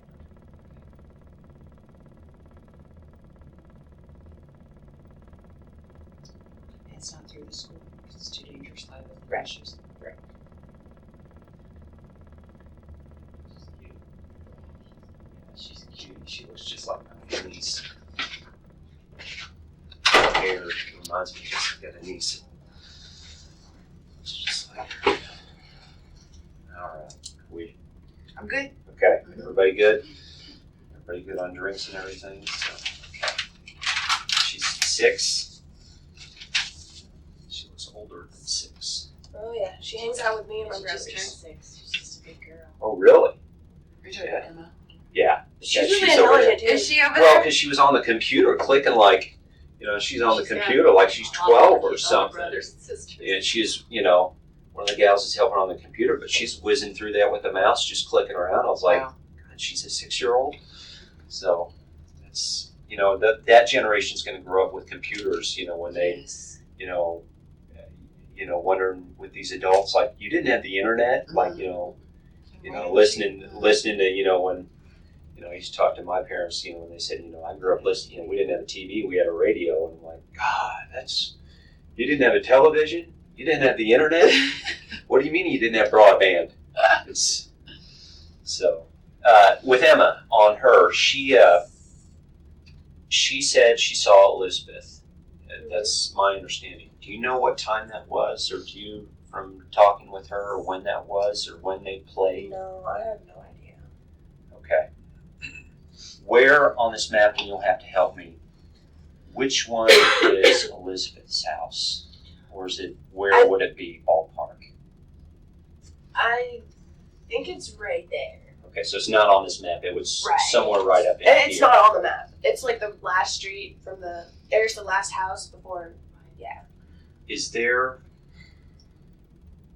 It's not through the school because it's too dangerous to have with Right. issues. Right. She's cute. Yeah, she's cute. She looks just like my niece. Hair reminds me just like a niece. It's just like her. Alright. I'm good. Okay. Everybody good? Everybody good on drinks and everything? So, okay. She's 6. She looks older than 6. Oh yeah, she hangs out with me and my She just turned brothers. 6. She's just a good girl. Oh, really? Are you talking about Emma? Yeah. She's Yeah, really over there. intelligent too. Is she over Well, there? because she was on the computer clicking like, she's on the She's got computer like she's a lot 12 of or other something. brothers and sisters. And she's, one of the gals that's helping her on the computer, but she's whizzing through that with the mouse, just clicking around. I was like, Wow. God, she's a 6-year-old. So that's, that generation's going to grow up with computers, when they, Yes. wondering with these adults, like, you didn't have the internet, like, Right. listening to, when, I used to talk to my parents, when they said, I grew up listening, we didn't have a TV, we had a radio, and I'm like, God, you didn't have a television? You didn't have the internet? What do you mean you didn't have broadband? With Emma, on her, she said she saw Elizabeth. That's my understanding. Do you know what time that was, or do you, from talking with her, or when that was, or when they played? No, I have no idea. Okay. Where on this map, and you'll have to help me, which one is Elizabeth's house? Or is it, where would it be, ballpark? I think it's right there. Okay, so it's not on this map. It was Right. somewhere right up in And it's here. not on the map. It's like the last street from there's the last house before, yeah. Is there,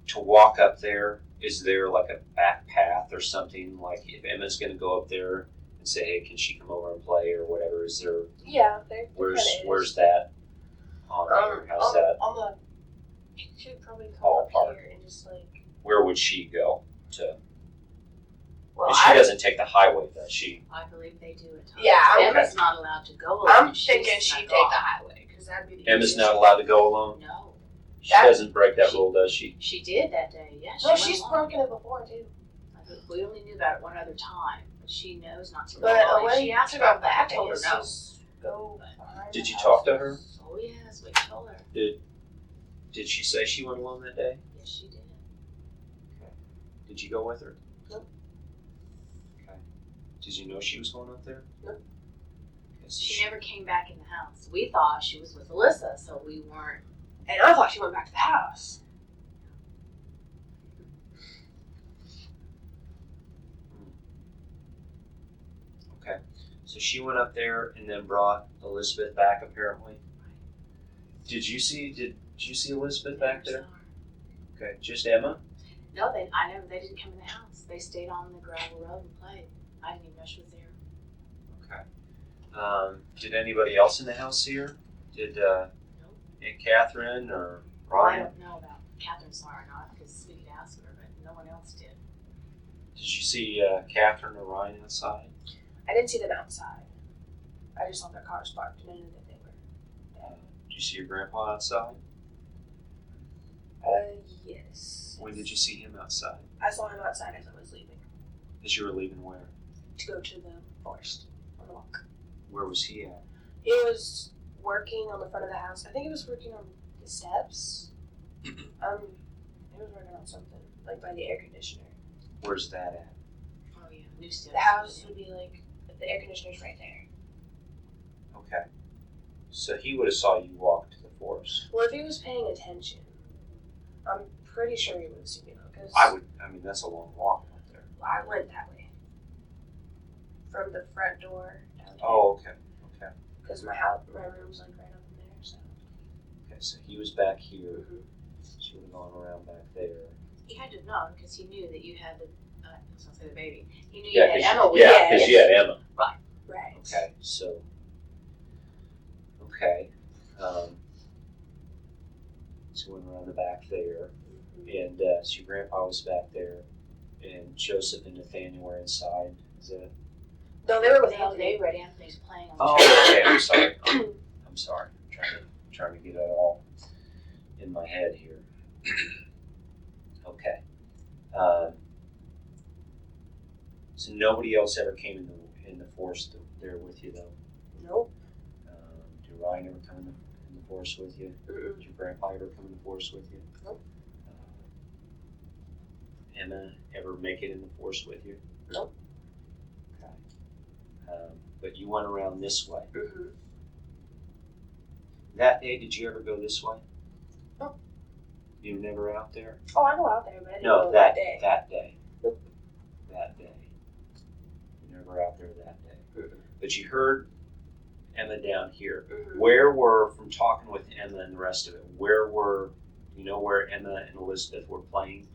to walk up there, is there like a back path or something? Like if Emma's going to go up there and say, hey, can she come over and play or whatever, is there, Yeah, there kinda is. where's that on there? How's that? On the, you should probably come up Ballpark. here and just like, Where would she go to? well, And she doesn't take the highway, does she? I believe they do at times. Yeah, I'm- Emma's not allowed to go alone. I'm She's thinking she'd take snuck the off. highway, because that'd be the Emma's easiest. not allowed to go alone? No. She That- doesn't break that rule, does she? She did that day, yeah. No, went she's along. broken it before too. We only knew about it one other time, but she knows not to go But alone. when She asked about that, I told her no. Go behind Did the you house. talk to her? Oh yes, we told her. Did she say she went alone that day? Yes, she did. Did you go with her? Nope. Okay. Did you know she was going up there? Nope. Okay, so She never came back in the house. We thought she was with Alyssa, so we weren't. And I thought she went back to the house. Okay. So she went up there and then brought Elizabeth back apparently. Did you see Elizabeth back there? Okay. Just Emma? No, they didn't come in the house. They stayed on the gravel road and played. I didn't even know she was there. Okay. Did anybody else in the house see her? Did Aunt Catherine or Well, I Ryan? don't know about Catherine saw her or not because we could ask her, but no one else did. Did you see Catherine or Ryan outside? I didn't see them outside. I just saw their cars parked and I knew that they were. Did you see your grandpa outside? Yes. When did you see him outside? I saw him outside as I was leaving As you were leaving where? to go to the forest on the walk. Where was he at? He was working on the front of the house. I think he was working on the steps. He was working on something, like by the air conditioner. Where's that at? Oh yeah, new stuff. The house would be like, the air conditioner's right there. Okay. So he would have saw you walk to the forest. Well, if he was paying attention, I'm pretty sure he would have seen me though, because I mean, that's a long walk up there. I went that way from the front door down there. Oh, okay. Because my room's like right up in there. So Okay, so he was back here. Mhm. She would have gone around back there. He had to have known because he knew that you had the, I was gonna say the baby. He knew Yeah, you 'cause had Emma with yeah, you. because you had Emma. right. Okay, so okay. So went around the back there, and so your grandpa was back there, and Joseph and Nathaniel were inside. Is that? No, they were with They Anthony. read Anthony's playing on the Oh, train. okay. I'm sorry. I'm sorry. I'm trying to get it all in my head here. Okay. So nobody else ever came in the force there with you though. Nope. Did Ryan ever come in the force with you? Mm-mm. Did your grandpa ever come in the force with you? Nope. Emma ever make it in the force with you? Nope. Okay. But you went around this way. Mm-hmm. That day, did you ever go this way? No. You were never out there? Oh, I go out there, but I didn't No, go that day. That day. Nope. That day. You never out there that day. Mm-mm. But you heard Emma down here. Mhm. Where were, from talking with Emma and the rest of it, where Emma and Elizabeth were playing?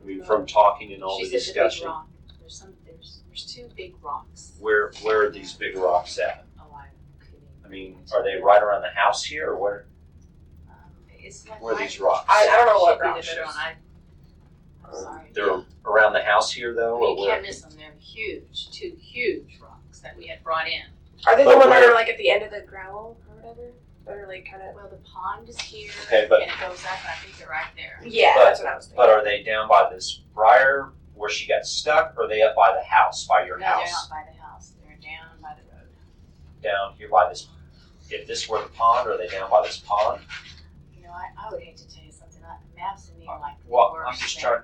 I mean, from talking and all She the said the big discussion. rock. There's two big rocks. Where are these big rocks at? Oh, I couldn't. I mean, are they right around the house here, or where? It's like Where are these rocks? I don't know what Should be the rocks better it one. is. I'm sorry. They're around the house here, though, or You where? can't miss them. They're huge. Two huge rocks that we had brought in. Are they But the ones that where- are like at the end of the gravel or whatever? That are like kind of. Well, the pond is here, Okay, but- and it goes up, and I think they're right there. Yeah, But- that's what I was thinking. But are they down by this briar where she got stuck, or are they up by the house, by your No, they're house? not by the house. They're down by the road. Down here by this, if this were the pond, are they down by this pond? You know, I would hate to tell you something. Maps to me are like the Well, worst I'm just thing. trying,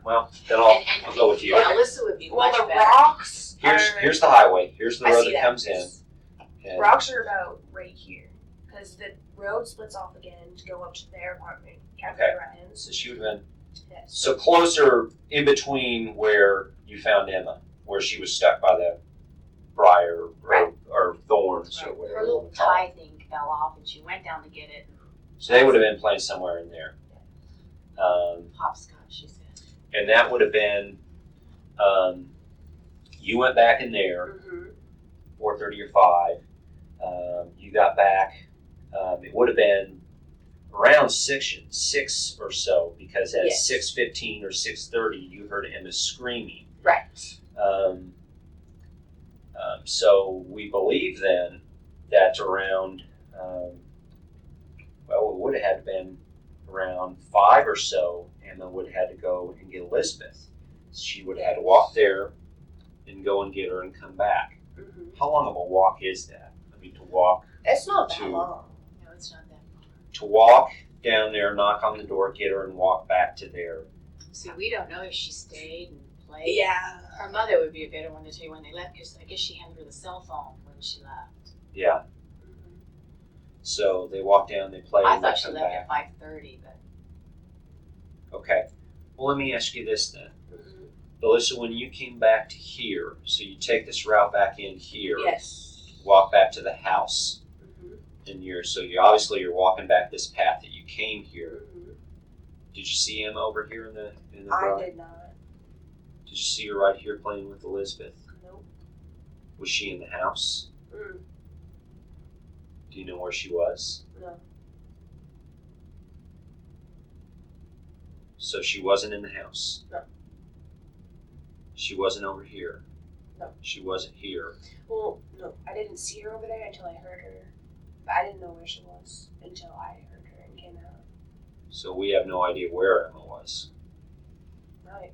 then And I'll go with you. Alyssa would be well, much the better. rocks. Here's the highway, here's the I road see that comes in. And- Rocks are about right here because the road splits off again to go up to their apartment, Captain Okay. Ryan's. So she would have been, Yes. so closer in between where you found Emma, where she was stuck by the briar or thorns or whatever. Her you little wanna call it. tie thing fell off, and she went down to get it. So they would have been playing somewhere in there. Hopscotch, she said. And that would have been, you went back in there, Mm-hmm. 4:30 or 5. You got back. It would have been around 6 or so, because at Yes. 6:15 or 6:30, you heard Emma screaming. Right. So we believe then that around, well, it would have had been around 5 or so, Emma would have had to go and get Elizabeth. She would have had to walk there and go and get her and come back. Mm-hmm. How long of a walk is that? I mean, to walk It's not that To- long. No, it's not that far. to walk down there, knock on the door, get her, and walk back to there. See, we don't know if she stayed and played. Yeah. Her mother would be a better one to tell you when they left, because I guess she handed her the cell phone when she left. Yeah. Mm-hmm. So they walk down, they play, I and they thought she come left back. at 5:30, but Okay. Well, let me ask you this then. Mm-hmm. Alyssa, when you came back to here, so you take this route back in here, Yes. walk back to the house, Mm-hmm. and you're obviously walking back this path that you came here. Mm-hmm. Did you see Emma over here in the I road? did not. Did you see her right here playing with Elizabeth? Nope. Was she in the house? Mm. Do you know where she was? No. So she wasn't in the house? No. She wasn't over here? No. She wasn't here? Well, no. I didn't see her over there until I heard her. But I didn't know where she was until I heard her and came out. So we have no idea where Emma was. Right.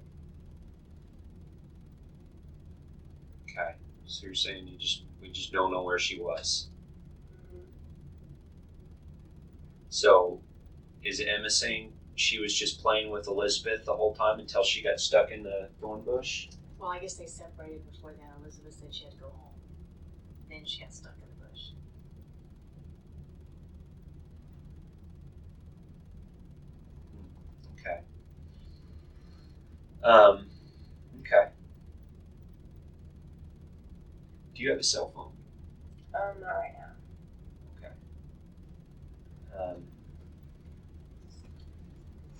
Okay. So you're saying we just don't know where she was. Mm-hmm. So is Emma saying she was just playing with Elizabeth the whole time until she got stuck in the thorn bush? well, I guess they separated before then. Elizabeth said she had to go home. Then she got stuck in the bush. Okay. Okay. Do you have a cell phone? Not right now. Okay.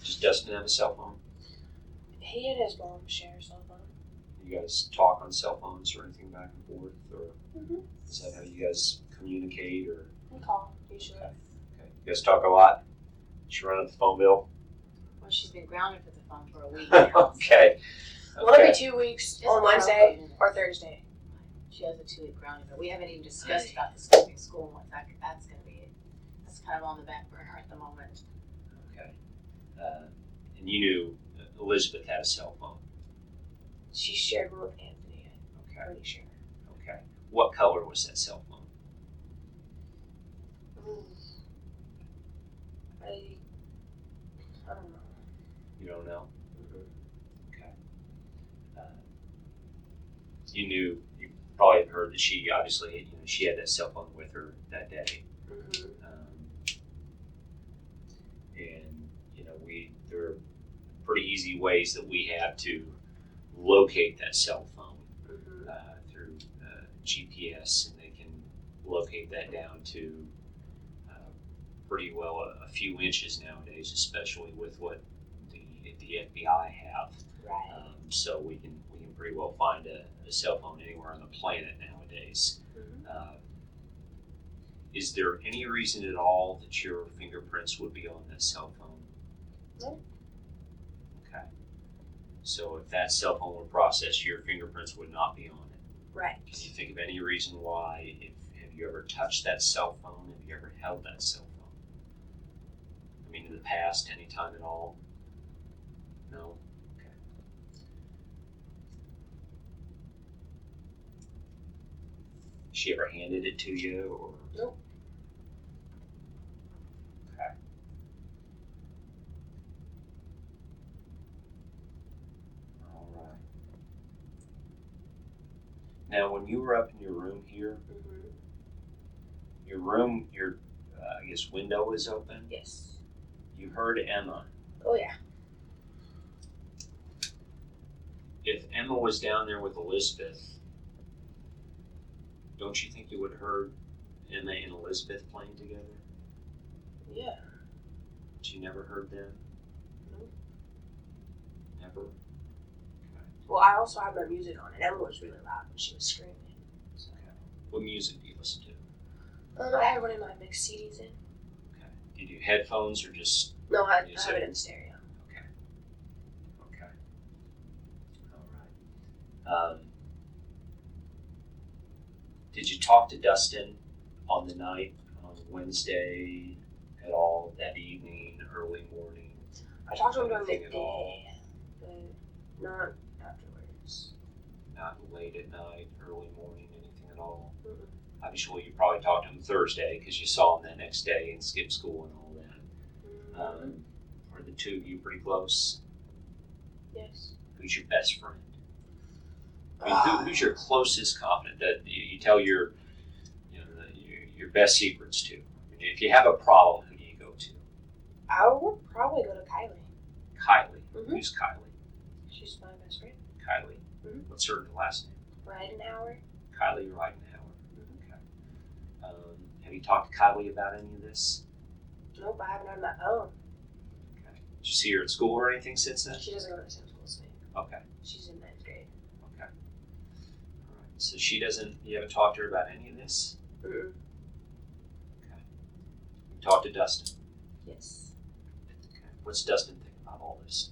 Does Dustin have a cell phone? He and his mom share a cell phone. You guys talk on cell phones or anything back and forth, or Mm-hmm. is that how you guys communicate? Or We call usually. okay, you guys talk a lot. She run up the phone bill. Well, she's been grounded for the phone for a week now. Okay. Well, every 2 weeks Just on a Wednesday couple of or Thursday. She has a 2-week grounding, but we haven't even discussed about the skipping school and what that's going to be. That's kind of on the back burner at the moment. Okay. And you knew Elizabeth had a cell phone. She shared one with Anthony, Okay. I'm pretty sure. Okay. What color was that cell phone? I don't know. You don't know. Mm-hmm. Okay. You probably have heard that she obviously, she had that cell phone with her that day. Mm-hmm. And there are pretty easy ways that we have to locate that cell phone Mm-hmm. through GPS, and they can locate that down to pretty well a few inches nowadays, especially with what the FBI have. Right. So we can pretty well find a cell phone anywhere on the planet nowadays. Mm-hmm. Is there any reason at all that your fingerprints would be on that cell phone? No. Okay. So if that cell phone were processed, your fingerprints would not be on it. Right. Can you think of any reason why? Have you ever touched that cell phone? Have you ever held that cell phone? I mean, in the past, any time at all? No? Okay. She ever handed it to you, or? Nope. Okay. All right. Now, when you were up in your room here, Mm-hmm. your I guess window is open. Yes. You heard Emma. Oh yeah. If Emma was down there with Elizabeth, don't you think you would have heard Emma and Elizabeth playing together? Yeah. But you never heard them? Nope. Never? Okay. Well, I also had my music on, and Emma was really loud when she was screaming. So. What music do you listen to? I had one of my mixed CDs in. Okay. Do you do headphones or just? No, I Music. have it in stereo. Okay. Okay. All right. Did you talk to Dustin on the night on Wednesday at all, that evening, early morning? I talked to him during the Anything at all? day, but not afterwards. Not late at night, early morning, anything at all? Mm-mm. Obviously, you probably talked to him Thursday because you saw him that next day and skipped school and all that. Are the two of you pretty close? Yes. Who's your best friend? I mean, who's your closest confidant that you tell your best secrets to? I mean, if you have a problem, who do you go to? I would probably go to Kylie. Kylie. Mhm. Who's Kylie? She's my best friend. Kylie. Mhm. What's her last name? Ridenhour. Kylie Ridenhour. Mhm. Okay. Have you talked to Kylie about any of this? Nope, I haven't had my own. Okay. Did you see her at school or anything since then? She doesn't go to the same school as me. Okay. She's in 9th grade. Okay. All right. So you haven't talked to her about any of this? Mm-mm. You talked to Dustin? Yes. Okay. What's Dustin think about all this?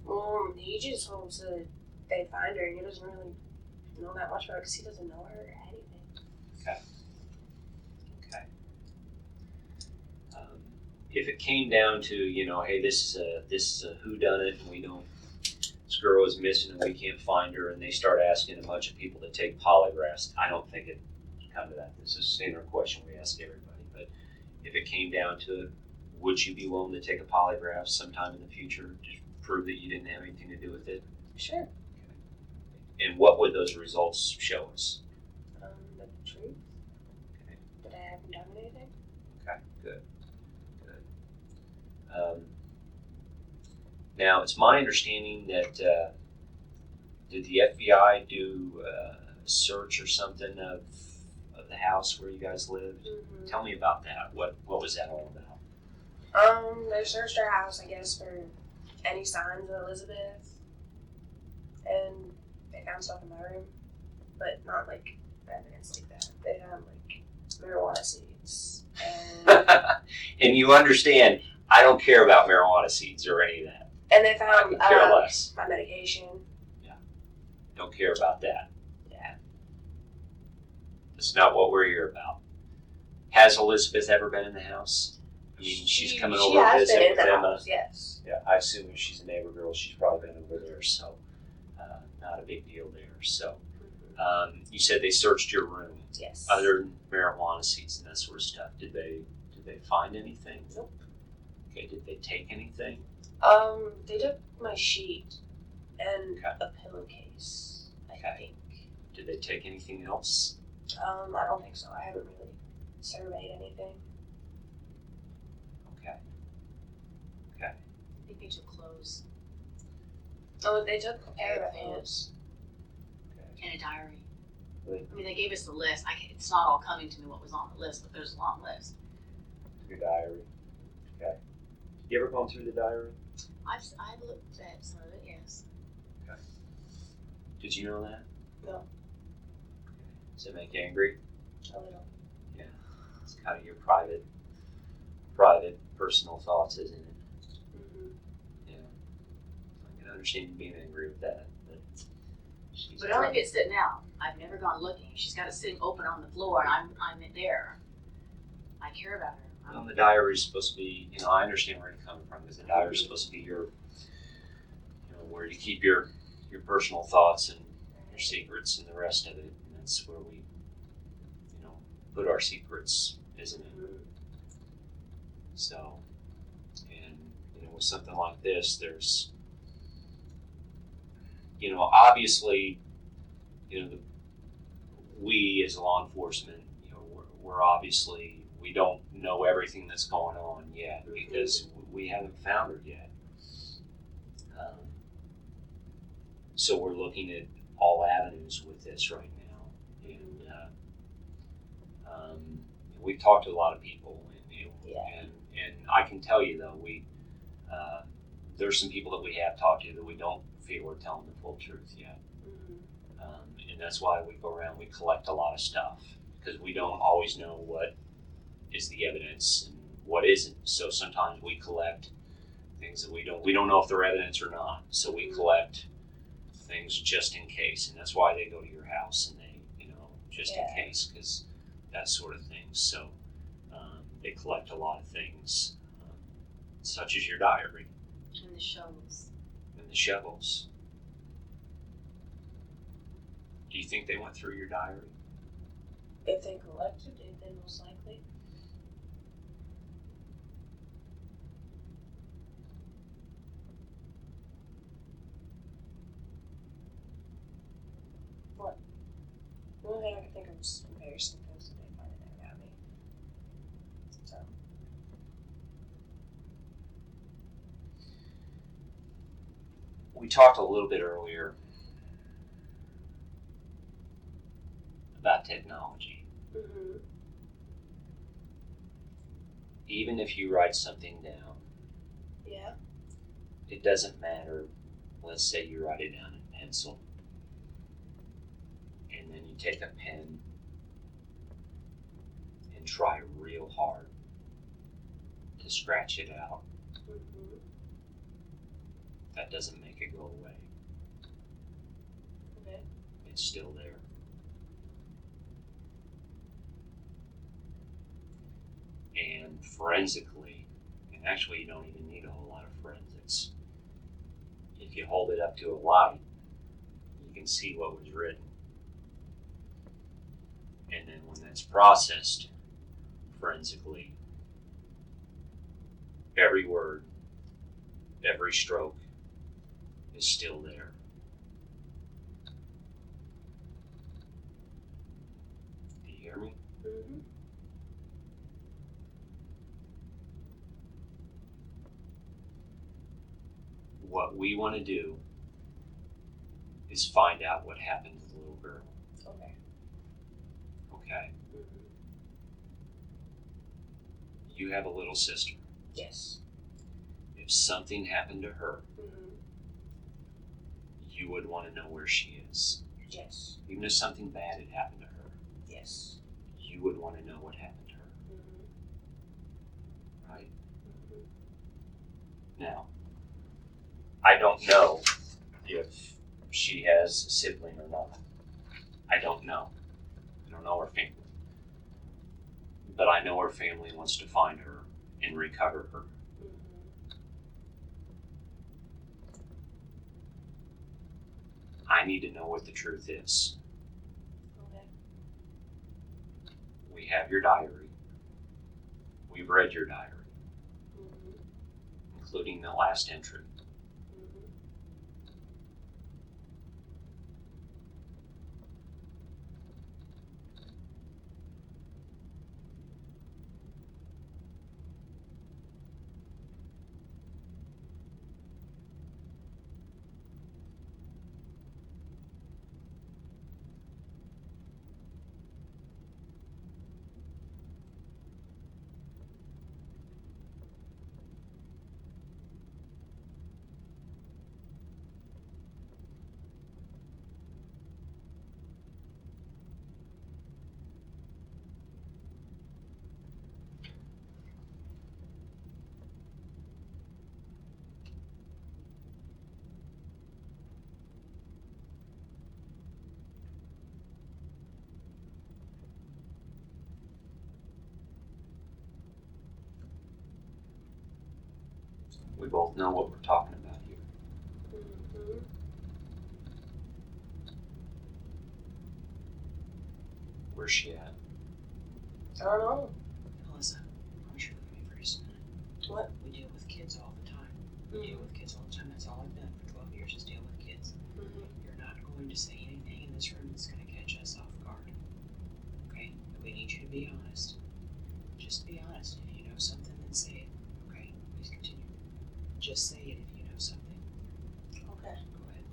Well, he just hopes that they find her, and he doesn't really know that much about her because he doesn't know her or anything. Okay. If it came down to, hey, this is a whodunit, and this girl is missing and we can't find her, and they start asking a bunch of people to take polygraphs, I don't think it would come to that. This is a standard question we ask everybody, but if it came down to it, would you be willing to take a polygraph sometime in the future to prove that you didn't have anything to do with it? Sure. And what would those results show us? The truth. Okay. That I haven't done anything. Okay, good. Now, it's my understanding that did the FBI do a search or something of the house where you guys lived? Mm-hmm. Tell me about that. What was that all about? They searched our house, I guess, for any signs of Elizabeth, and they found stuff in my room, but not like evidence like that. They found like marijuana seeds, And you understand, I don't care about marijuana seeds or any of that. and they I found could care less. my medication. Don't care about that. Yeah. That's not what we're here about. Has Elizabeth ever been in the house? I mean, she's coming over to has visit been in with the them. house, yes. Yeah, I assume if she's a neighbor girl, she's probably been over there, so not a big deal there. So you said they searched your room, Yes. other than marijuana seeds and that sort of stuff. Did they find anything? Nope. Okay. Did they take anything? They took my sheet and Okay. a pillowcase, I Okay. think. Did they take anything else? I don't think so. I haven't really surveyed anything. Okay. I think they took clothes Oh, they took a pair of pants. and a diary. Good. I mean, they gave us the list. It's not all coming to me what was on the list, but there's a long list. Your diary. Okay. You ever gone through the diary? I've looked at some of it, yes. Did you know that? No. Does it make you angry? A little. It's kind of your private, personal thoughts, isn't it? Mm-hmm. Yeah. I can understand you being angry with that. She's But only if it's sitting out. I've never gone looking. She's got it sitting open on the floor, and I'm in there. I care about her. Well, the diary is supposed to be, I understand where you're coming from, because the diary is supposed to be your, where you keep your personal thoughts and your secrets and the rest of it. And that's where we, put our secrets, isn't it? Mm-hmm. So, and, with something like this, there's, obviously, we as law enforcement, we're obviously, we don't know everything that's going on yet because we haven't found her yet. So we're looking at all avenues with this right now. And we've talked to a lot of people, and I can tell you though, there's some people that we have talked to that we don't feel are telling the full truth yet. And that's why we go around, we collect a lot of stuff, because we don't always know what is the evidence and what isn't. So sometimes we collect things that we don't know if they're evidence or not. So we collect things just in case, and that's why they go to your house and they, just in case, because that sort of thing. So they collect a lot of things, such as your diary And the shovels. and the shovels. Do you think they went through your diary? If they collected it, then most likely. What? The only thing I can think of is embarrassing things that they find in there about me. So. We talked a little bit earlier about technology. Mm-hmm. Even if you write something down, Yeah. it doesn't matter. Let's say you write it down in pencil, and then you take a pen and try real hard to scratch it out. Mm-hmm. That doesn't make it go away. Okay. It's still there. And forensically, and actually you don't even need a whole lot of forensics. If you hold it up to a light, you can see what was written. And then when that's processed forensically, every word, every stroke is still there. Do you hear me? Mm-hmm. what we want to do is find out what happened to the little girl. Okay. Okay? Mm-hmm. You have a little sister. Yes. If something happened to her, Mm-hmm. you would want to know where she is. Yes. Even if something bad had happened to her, Yes. you would want to know what happened to her. Mm-hmm. Right? Mm-hmm. Now, I don't know if she has a sibling or not. I don't know. I don't know her family. But I know her family wants to find her and recover her. Mm-hmm. I need to know what the truth is. Okay. We have your diary. We've read your diary, Mm-hmm. including the last entry. Mm-hmm. We both know what we're talking about here. Mm-hmm. Where's she at? I don't know. Alyssa, I want you to look at me for just a minute. What? We deal with kids all the time. We deal with kids all the time. That's all I've done for 12 years is deal with kids. Mm-hmm. You're not going to say anything in this room that's going to catch us off guard. Okay? We need you to be honest. Just be honest. If you know something, then say it. Okay? Please continue. Just say it if you know something. Okay. Go ahead.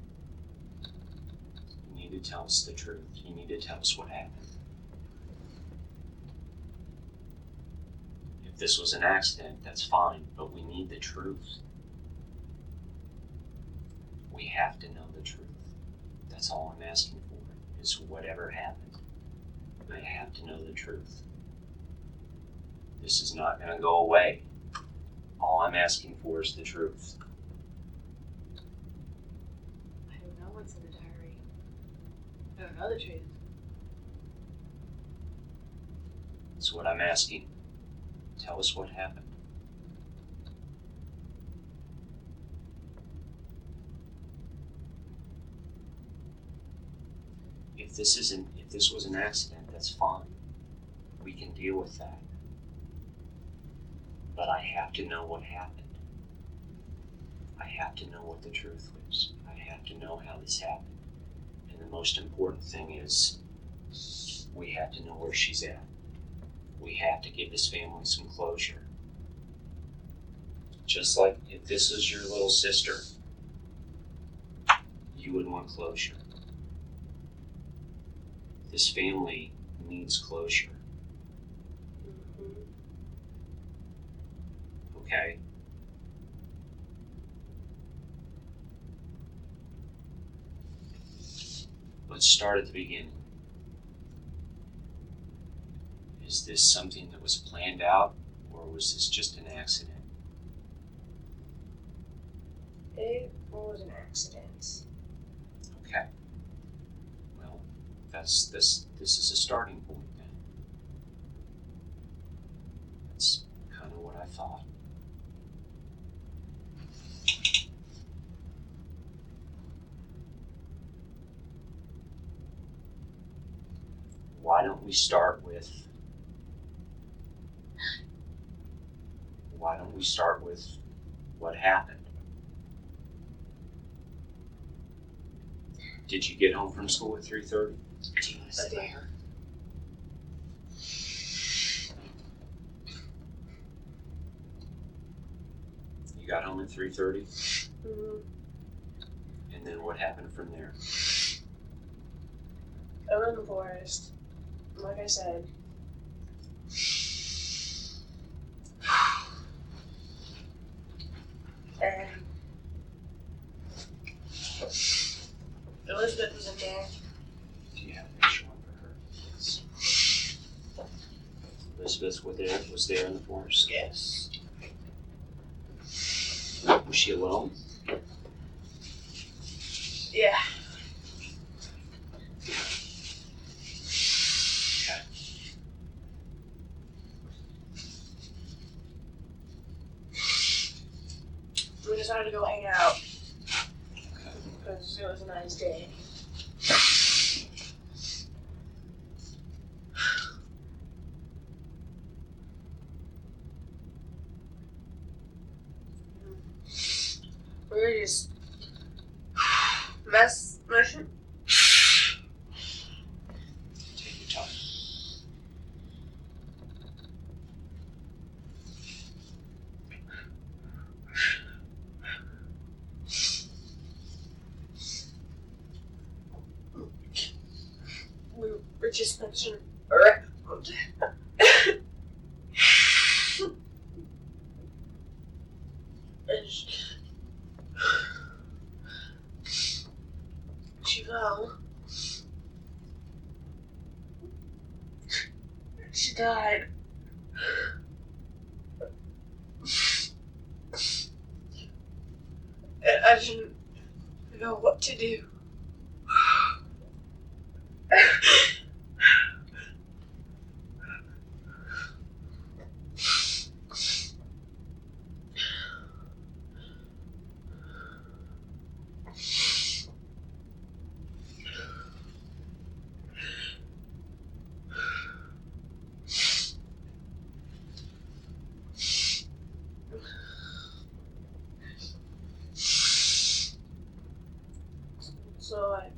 You need to tell us the truth. You need to tell us what happened. If this was an accident, that's fine, but we need the truth. We have to know the truth. That's all I'm asking for, is whatever happened, I have to know the truth. This is not going to go away. All I'm asking for is the truth. I don't know what's in the diary. I don't know the truth. That's what I'm asking. Tell us what happened. If this was an accident, that's fine. We can deal with that. But I have to know what happened. I have to know what the truth is. I have to know how this happened. And the most important thing is we have to know where she's at. We have to give this family some closure. Just like if this is your little sister, you would want closure. This family needs closure. Mm-hmm. Okay? Let's start at the beginning. Is this something that was planned out, or was this just an accident? It was an accident. Okay. Well, this is a starting point then. That's kind of what I thought. Why don't we start with what happened? Did you get home from school at 3:30? Do you want to sit by her? You got home at 3:30? Mm-hmm. And then what happened from there? I went in the forest. Like I said. And Elizabeth was in there. Do you have an issue for her? Yes. Elizabeth was there in the forest? Yes. Was she alone? Yeah. Okay. We decided to go hang out. Because it was a nice day. We were just messing. Take your time. We were just messing around. And she fell. She died. And I didn't know what to do. So I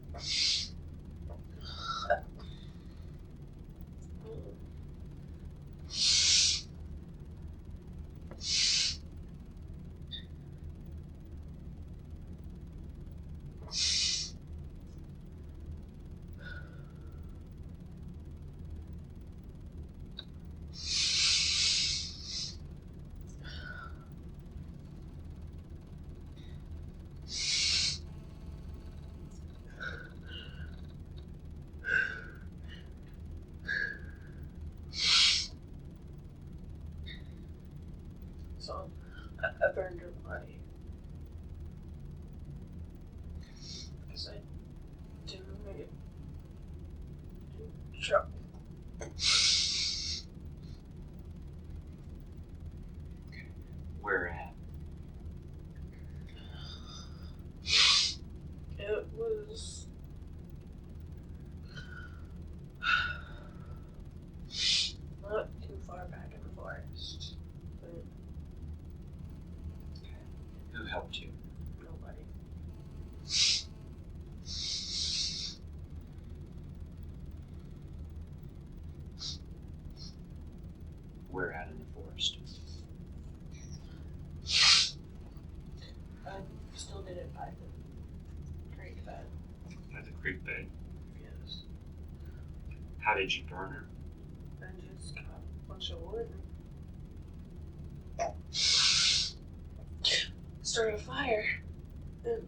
I burned her body. Because I didn't want to get in trouble. Where at? It was not too far back in the forest. But Who helped you? nobody. Where at in the forest? I still did it by the creek bed. By the creek bed. Yes. How did you burn her? I just got a bunch of wood and started a fire and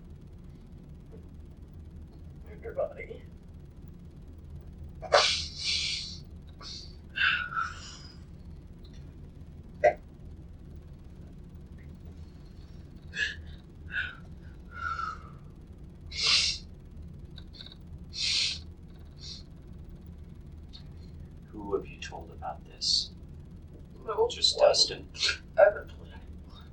burned her body. Who have you told about this? No, Just Dustin? I haven't told anyone.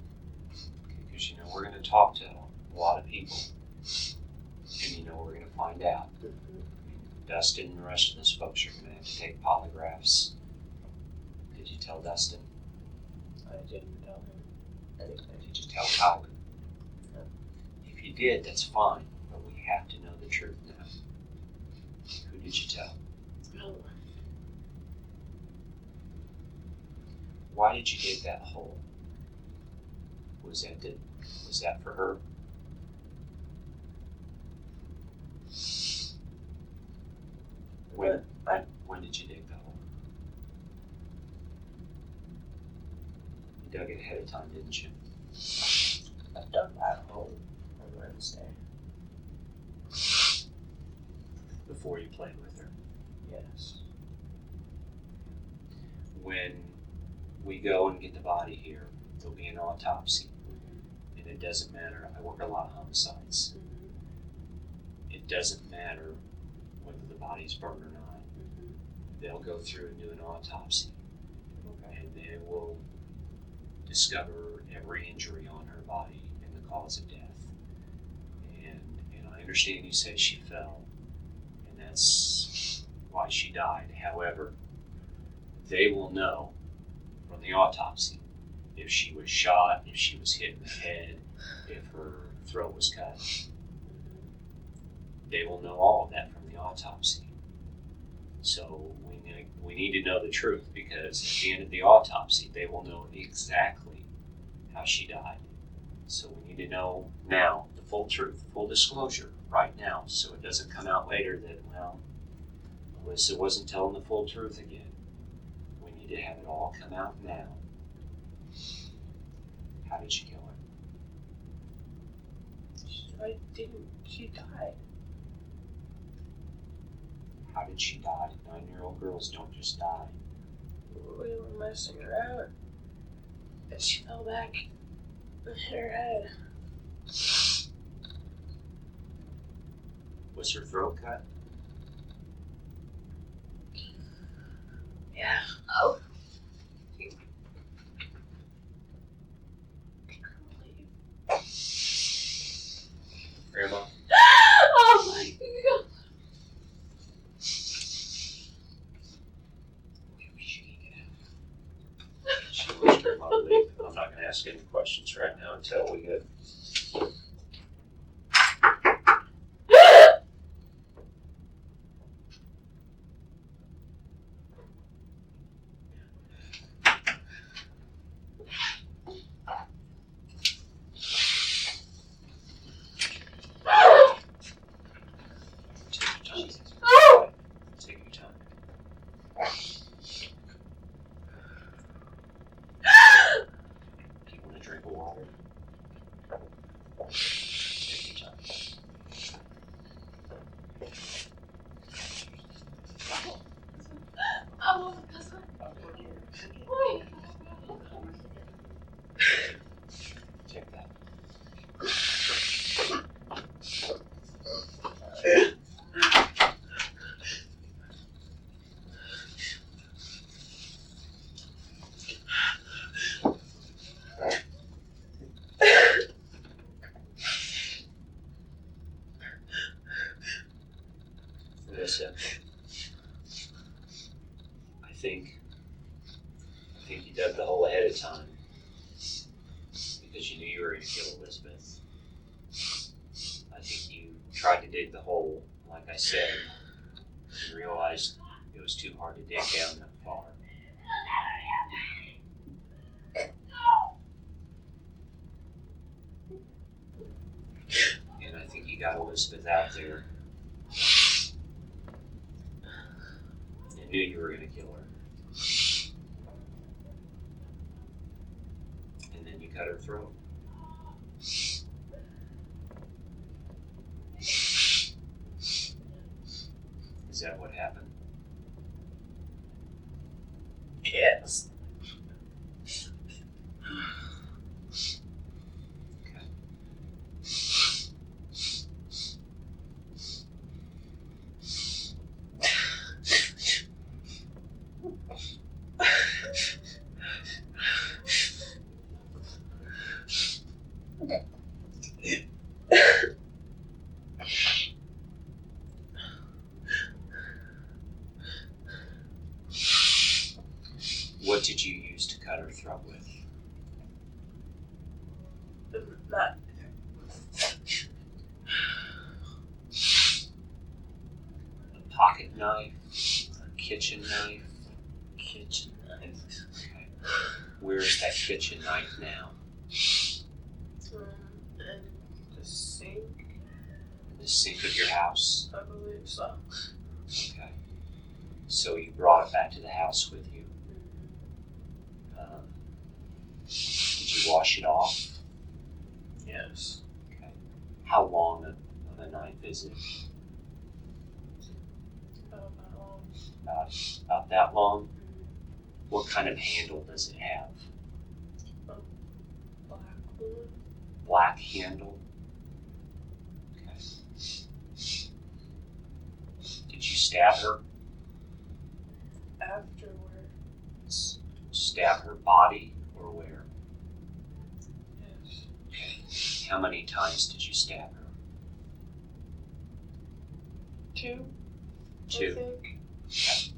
Because you know we're going to talk to a lot of people. And you know we're going to find out. Dustin and the rest of those folks are going to have to take polygraphs. Did you tell Dustin? I didn't tell him anything. Did you tell Tyler? No. If you did, that's fine. But we have to know the truth now. Who did you tell? No. Why did you dig that hole? Was that for her? ahead of time, didn't you? I dug that hole on Wednesday. Before you played with her. Yes. When we go and get the body here, there'll be an autopsy. And it doesn't matter. I work a lot of homicides. It doesn't matter whether the body's burned or not. They'll go through and do an autopsy. Okay. And they will discover every injury on her body and the cause of death. And I understand you say she fell, and that's why she died. However, they will know from the autopsy if she was shot, if she was hit in the head, if her throat was cut. They will know all of that from the autopsy. So we need to know the truth, because at the end of the autopsy, they will know exactly how she died. So we need to know now the full truth, full disclosure right now, so it doesn't come out later that, well, Alyssa wasn't telling the full truth again. We need to have it all come out now. How did you kill her? I didn't. She died. How did she die? 9-year-old girls don't just die. We were messing her out. And she fell back and hit her head. Was her throat cut? Yeah. Oh. Grandma? Oh my God. She wants Grandma to leave. I'm not going to ask any questions right now until we get. Take your time. Do you want to drink water? Take your time. Oh, that's what. Wait. Take that. Alyssa, I think you dug the hole ahead of time because you knew you were going to kill Elizabeth. I think you tried to dig the hole, like I said, and realized it was too hard to dig down that far. And I think you got Elizabeth out there and knew you were going to kill her. And then you cut her throat. Is that what happened? Yes. Okay. What did you use to cut her throat with? Not. A pocket knife? A kitchen knife? Kitchen knife. Okay. Where's that kitchen knife now? And the sink, In the sink of your house? I believe so. Okay. So you brought it back to the house with you. you wash it off? Yes. Okay. How long of a knife is it? About that long? What kind of handle does it have? Black one. Black handle? Okay. Did you stab her? Afterwards. Stab her body or where? Yes. Okay. How many times did you stab her? 2. 2. I think. Okay.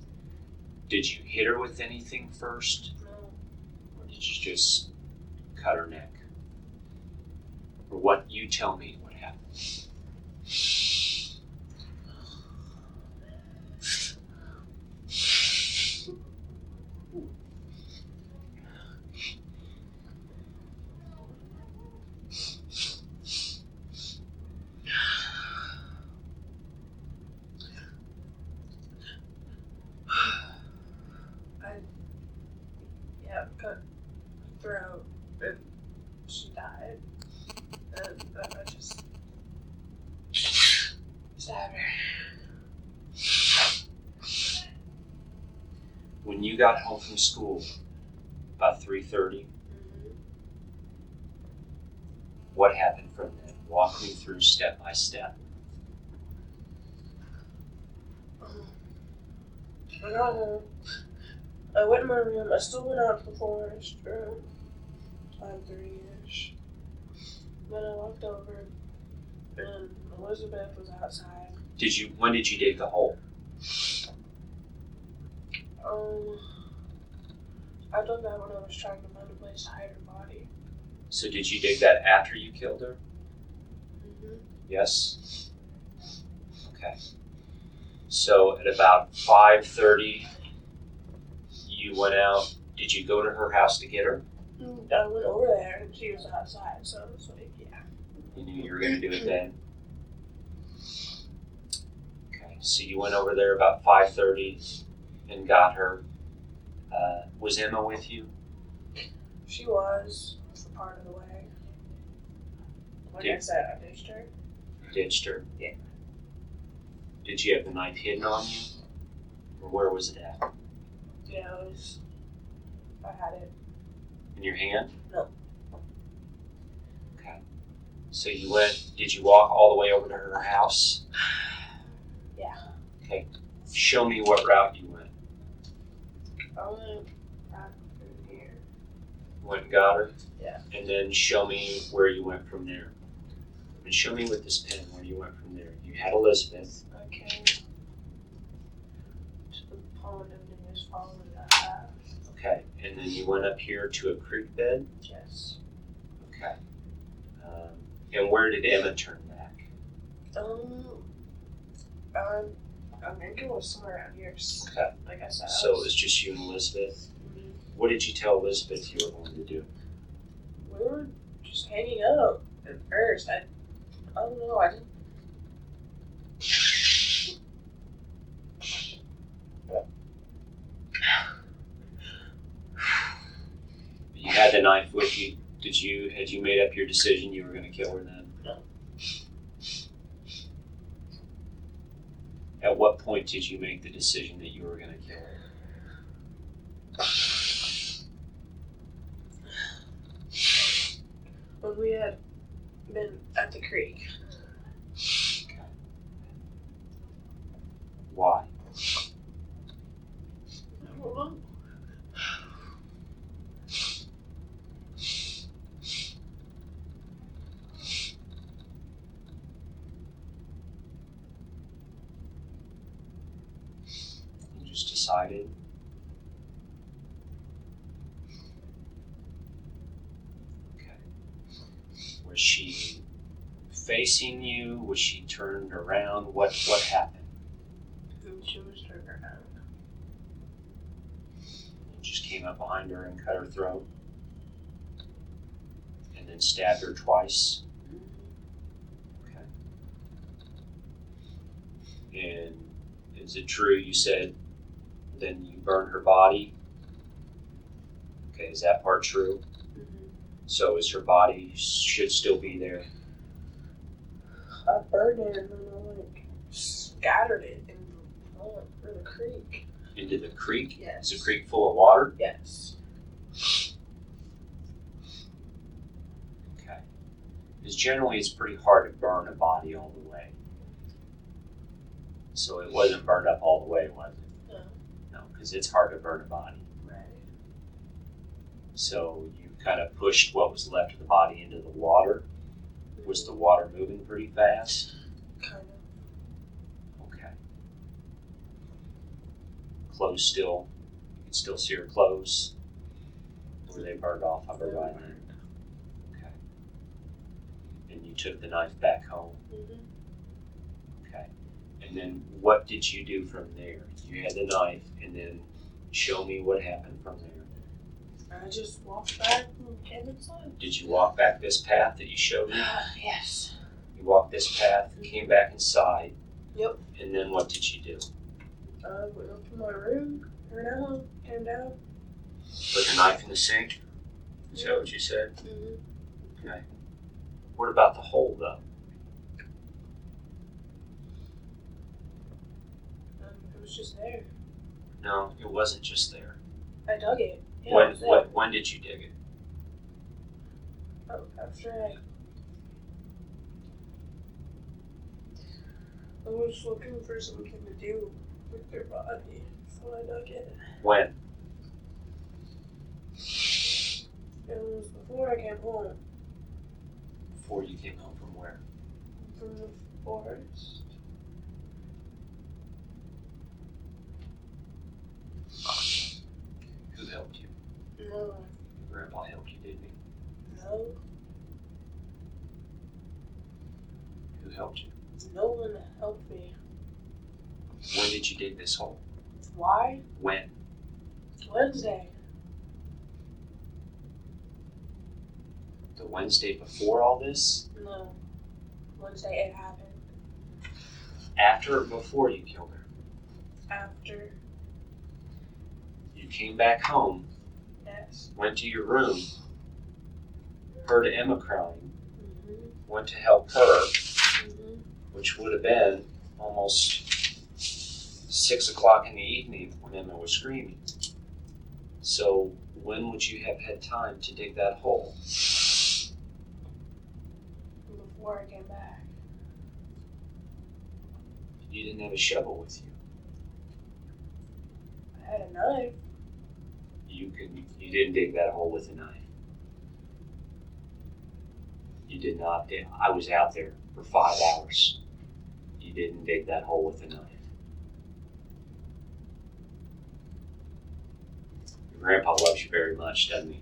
Did you hit her with anything first? No. Or did you just cut her neck? Or what? You tell me what happened. Cut her throat, and she died. And then I just stabbed her. When you got home from school, about 3:30, what happened from then? Walk me through step by step. I got home. I went in my room. I still went out to the forest around 5:30-ish. Then I walked over, and Elizabeth was outside. When did you dig the hole? I did that when I was trying to find a place to hide her body. So did you dig that after you killed her? Mm-hmm. Yes? Okay. So at about 5:30, you went out. Did you go to her house to get her? I went over there and she was outside, so it was like, yeah. You knew you were going to do it then? Okay, so you went over there about 5:30 and got her. Was Emma with you? She was for part of the way. Like I said, I ditched her. Ditched her? Yeah. Did you have the knife hidden on you? Or where was it at? Yeah, I had it. In your hand? No. Okay. So you did you walk all the way over to her house? Yeah. Okay. Show me what route you went. I went back through here. Went and got her? Yeah. And then show me where you went from there. And show me with this pen where you went from there. You had Elizabeth. I came to the pond and then just followed that path. Okay. And then you went up here to a creek bed? Yes. Okay. And where did Emma turn back? I think it was somewhere around here. Okay. Like I said. So it was just you and Elizabeth? Mhm. What did you tell Elizabeth you were going to do? We were just hanging out at first. I don't know. I didn't. You had the knife with you. Had you made up your decision you were going to kill her then? No. At what point did you make the decision that you were going to kill her? When we had been at the creek. Okay. Why? I don't know. You just decided? Okay. Was she facing you? Was she turned around? What happened? And she was turned around. You just came up behind her and cut her throat? And then stabbed her twice? Okay. And is it true you said then you burned her body? Okay, is that part true? Mm-hmm. So is her body should still be there? I burned it and then I like scattered it in the pond or the creek. Into the creek? Yes. Is the creek full of water? Yes. Okay. Because generally it's pretty hard to burn a body all the way. So it wasn't burned up all the way, was it? No. No, because it's hard to burn a body. Right. So you kind of pushed what was left of the body into the water. Was the water moving pretty fast? Kind of. Okay. Clothes still, you can still see her clothes? Were they burned off of her right hand? Okay. And you took the knife back home? Mm-hmm. Okay. And then what did you do from there? You had the knife, and then show me what happened from there. I just walked back and came inside. Did you walk back this path that you showed me? Yes. You walked this path, came back inside. Yep. And then what did you do? I went up to my room, turned out, came down. Put the knife in the sink? Is that what you said? Mm-hmm. Okay. What about the hole, though? It was just there. No, it wasn't just there. I dug it. Yeah, it was there. When did you dig it? After I was looking for something to do with their body, so I dug it. When? It was before I came home Before you came home from where? from the forest. Who helped you? No, Your grandpa helped you, didn't he? no, Who helped you? no one helped me. When did you dig this hole? Why? When? Wednesday. The Wednesday before all this? No. Wednesday it happened. After or before you killed her? After. You came back home, Yes. went to your room, heard Emma crying, Mm-hmm. went to help her, Mm-hmm. which would have been almost 6 o'clock in the evening when Emma was screaming. So when would you have had time to dig that hole? Before I came back. You didn't have a shovel with you. I had a knife. You didn't dig that hole with a knife. You did not dig. I was out there for 5 hours. You didn't dig that hole with a knife. Your grandpa loves you very much, doesn't he?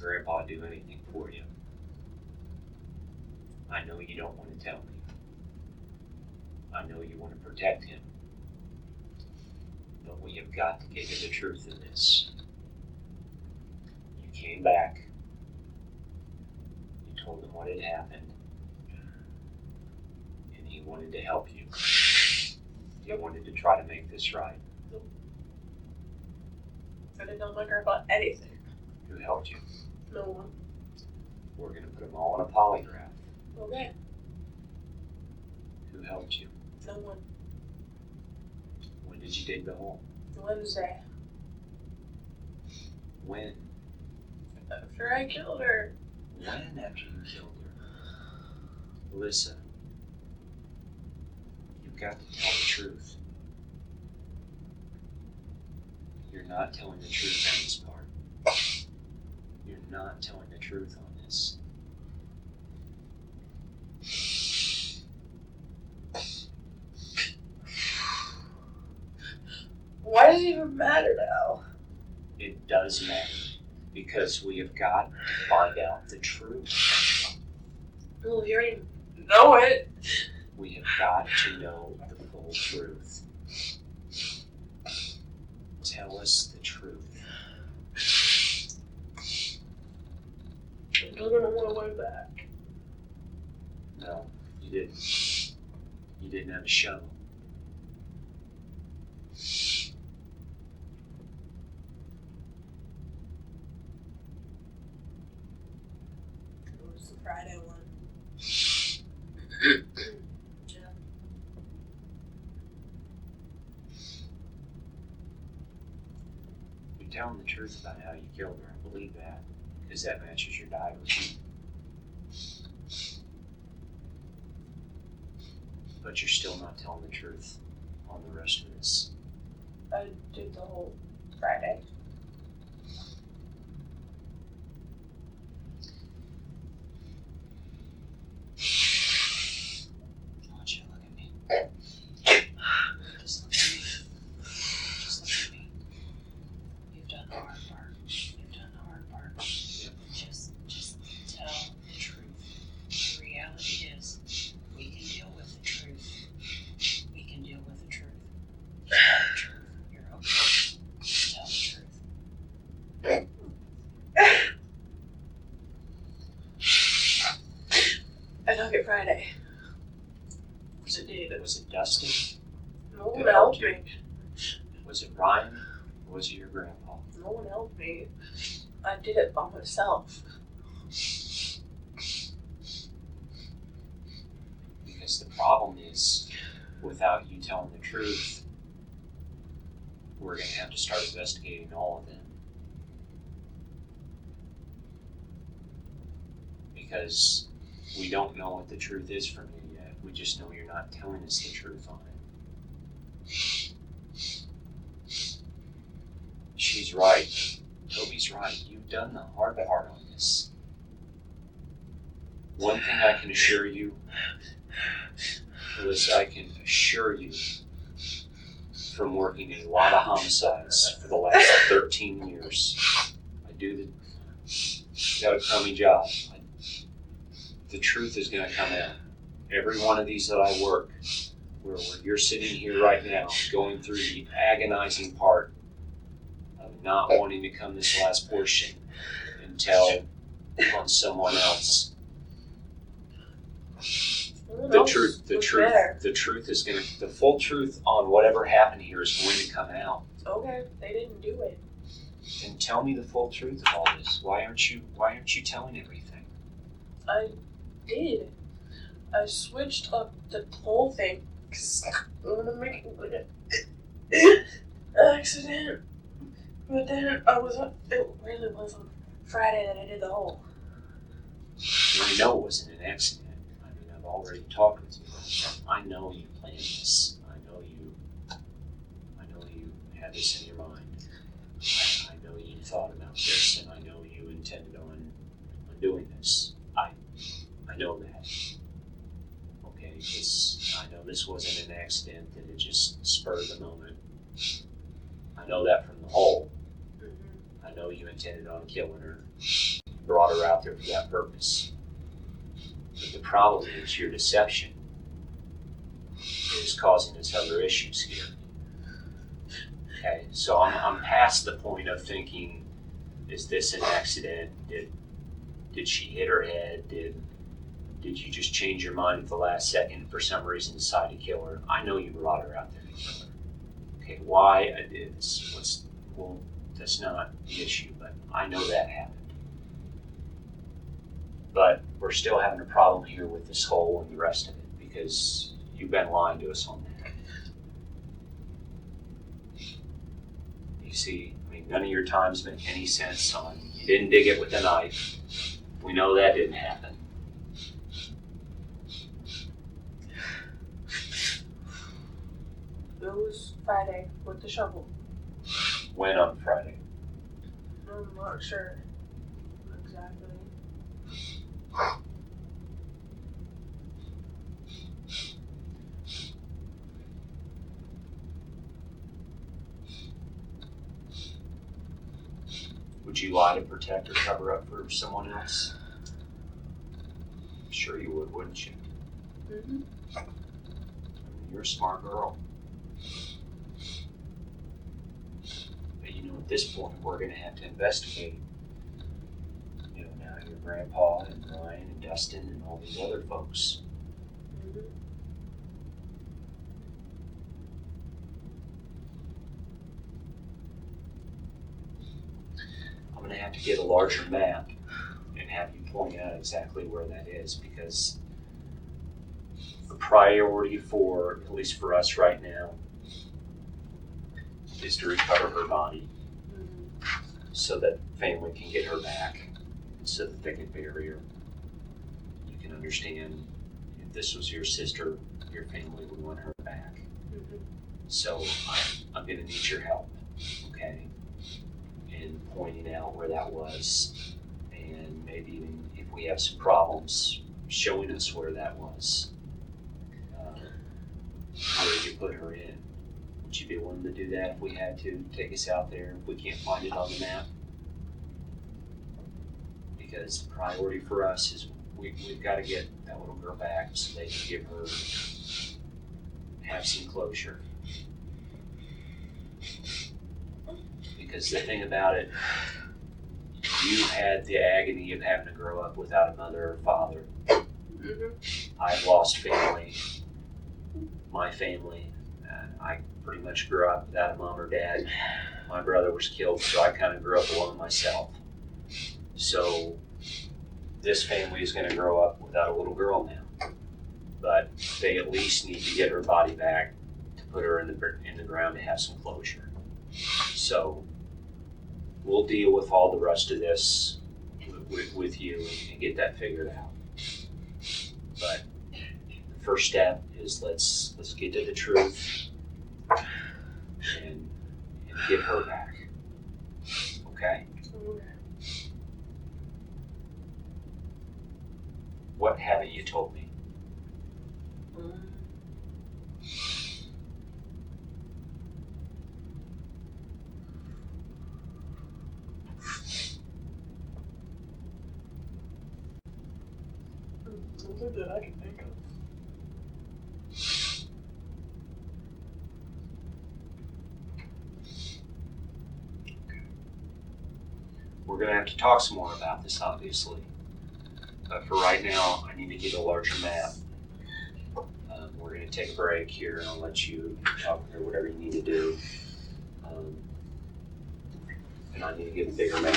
Your grandpa would do anything for you. I know you don't want to tell me. I know you want to protect him. But we have got to get to the truth in this. You came back. You told him what had happened. And he wanted to help you. He wanted to try to make this right. I didn't tell my grandpa anything. Who helped you? No one. We're going to put them all on a polygraph. Okay. Who helped you? No one. When did you dig the hole? Wednesday. When? After I killed her. When after you killed her? Alyssa, you've got to tell the truth. You're not telling the truth on this part. You're not telling the truth on this. Why does it even matter now? It does matter because we have got to find out the truth. Well, if you already know it. We have got to know the full truth. Tell us the truth. I'm still gonna want my way back. No, you didn't. You didn't have a shovel. telling the truth about how you killed her. I believe that, because that matches your diary. But you're still not telling the truth on the rest of this. I did the whole Friday. I want you to look at me. Just look at me. Just look at me. You've done the hard part. You've done the hard part. Just tell the truth. The reality is, we can deal with the truth. We can deal with the truth. Tell the truth. You're okay. Tell the truth. I took it Friday. Was it Dustin? No one Who helped helped me. Was it Ryan? Or was it your grandpa? No one helped me. I did it by myself. Because the problem is, without you telling the truth, we're going to have to start investigating all of them. Because we don't know what the truth is from you yet. We just know you're not telling us the truth on it. She's right. Toby's right. You've done the hard part on this. One thing I can assure you, Alyssa, I can assure you from working in a lot of homicides for the last 13 years. I do got a crummy job. The truth is going to come out. Every one of these that I work, where you're sitting here right now, going through the agonizing part of not wanting to come this last portion and tell on someone else. The truth is going to, the full truth on whatever happened here is going to come out. Okay, they didn't do it. Then tell me the full truth of all this. Why aren't you telling everything? I did. I switched up the whole thing because I want to make it an accident. But then it really was on Friday that I did the whole. I know it wasn't an accident. I mean, I've already talked with you. I know you planned this. I know you had this in your mind. I know you thought about this, and I know you intended on doing this. I know that. Okay, I know this wasn't an accident, that it just spurred the moment. I know that from the whole. Mm-hmm. I know you intended on killing her. You brought her out there for that purpose. But the problem is your deception is causing us other issues here. Okay, so I'm past the point of thinking, is this an accident? Did she hit her head? Did you just change your mind at the last second and for some reason decide to kill her? I know you brought her out there to kill her. Okay, why I did this? Well, that's not the issue, but I know that happened. But we're still having a problem here with this hole and the rest of it because you've been lying to us on that. You see, I mean, none of your times make any sense on you didn't dig it with a knife. We know that didn't happen. It was Friday with the shovel. When on Friday? I'm not sure exactly. Would you lie to protect or cover up for someone else? I'm sure you would, wouldn't you? Mm-hmm. I mean, you're a smart girl. But you know, at this point, we're going to have to investigate. You know, now your grandpa and Ryan and Dustin and all these other folks. Mm-hmm. I'm going to have to get a larger map and have you point out exactly where that is, because the priority for, at least for us right now, is to recover her body. Mm-hmm. so that family can get her back, so that they can bury her. You can understand if this was your sister, your family would want her back. Mhm. So I'm going to need your help, okay? In pointing out where that was, and maybe even if we have some problems, showing us where that was. Where you put her in. Would you be willing to do that if we had to take us out there if we can't find it on the map? Because the priority for us is we've got to get that little girl back so they can give her, have some closure. Because the thing about it, you had the agony of having to grow up without a mother or father. Mhm. I've lost family, my family. I pretty much grew up without a mom or dad. My brother was killed, so I kind of grew up alone myself. So this family is going to grow up without a little girl now. But they at least need to get her body back to put her in the ground to have some closure. So we'll deal with all the rest of this with you and get that figured out. But the first step is let's get to the truth and get her back. Okay? Okay. What haven't you told me? Nothing that I can think of. We're going to have to talk some more about this, obviously. But for right now, I need to get a larger map. We're going to take a break here, and I'll let you talk or whatever you need to do. And I need to get a bigger map.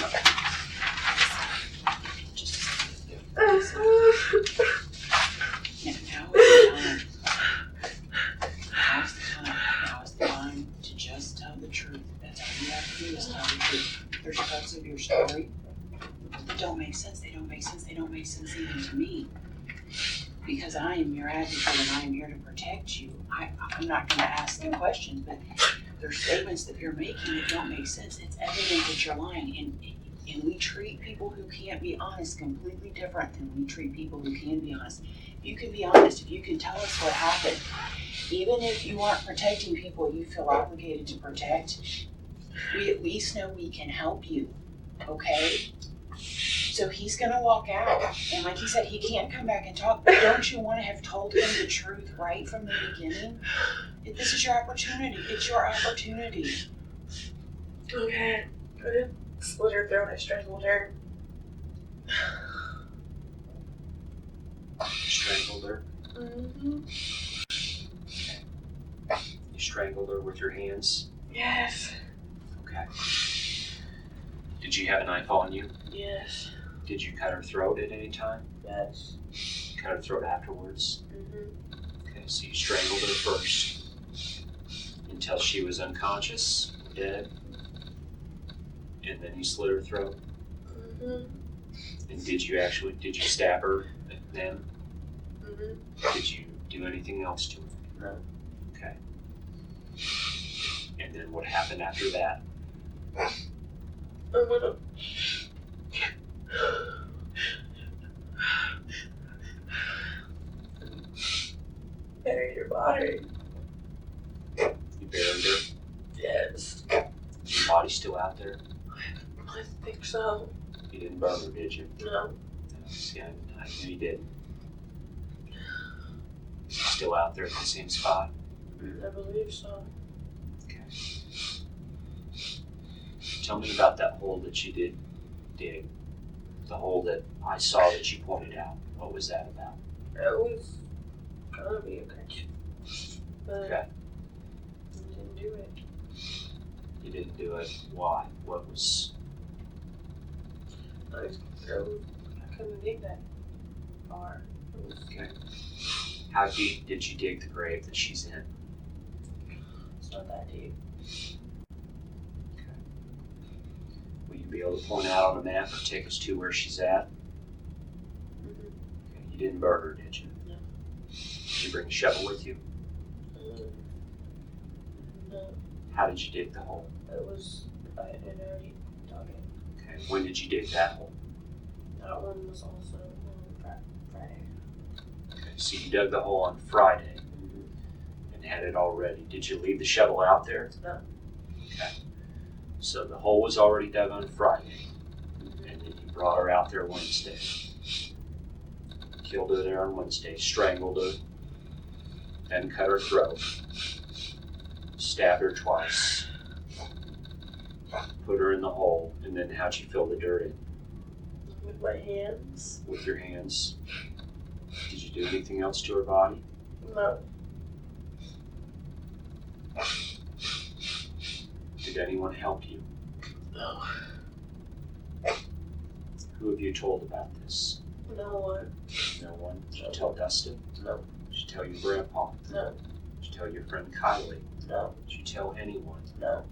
Just a second. Now is the time. Now is the time to just tell the truth. That's all you have to do is tell the truth. There's parts of your story that don't make sense. They don't make sense. They don't make sense even to me. Because I am your advocate and I am here to protect you. I'm not going to ask the questions, but there's statements that you're making that don't make sense. It's evident that you're lying. And we treat people who can't be honest completely different than we treat people who can be honest. If you can be honest, if you can tell us what happened, even if you aren't protecting people you feel obligated to protect, we at least know we can help you, okay? So he's gonna walk out, and like he said, he can't come back and talk, but don't you wanna have told him the truth right from the beginning? This is your opportunity, it's your opportunity. Okay. I split her throat, I strangled her. You strangled her? Mm-hmm. You strangled her with your hands? Yes. Okay. Did you have a knife on you? Yes. Did you cut her throat at any time? Yes. Cut her throat afterwards? Mm-hmm. Okay, so you strangled her first until she was unconscious, dead, and then you slit her throat. Mm-hmm. And did you stab her then? Mm-hmm. Did you do anything else to her? No. Okay. And then what happened after that? I'm gonna bury your body. You buried her? Yes. Is your body still out there? I think so. You didn't burn her, did you? No. No. See, I knew you didn't. Is she still out there at the same spot? I believe so. Okay. Tell me about that hole that you did dig. The hole that I saw that you pointed out. What was that about? It was gonna be a catch. But Okay. I didn't do it. You didn't do it. Why? What was... I couldn't dig that far. It was Okay. How deep did you dig the grave that she's in? It's not that deep. Will you you be able to point out on a map or take us to where she's at? Mhm. Okay, you didn't burn her, did you? No. Did you bring a shovel with you? No, How did you dig the hole? it was, I had already dug it. Okay, when did you dig that hole? That one was also on Friday. Okay, so you dug the hole on Friday and had it all ready. Did you leave the shovel out there? No. Okay. So the hole was already dug on Friday, and then you brought her out there Wednesday. Killed her there on Wednesday, strangled her, then cut her throat, stabbed her twice, put her in the hole, and then how'd you fill the dirt in? With my hands? With your hands. Did you do anything else to her body? No. Did anyone help you? No. Who have you told about this? No one. No one? Did you tell Dustin? No. Did you tell your grandpa? No. Did you tell your friend Kylie? No. Did you tell anyone? No.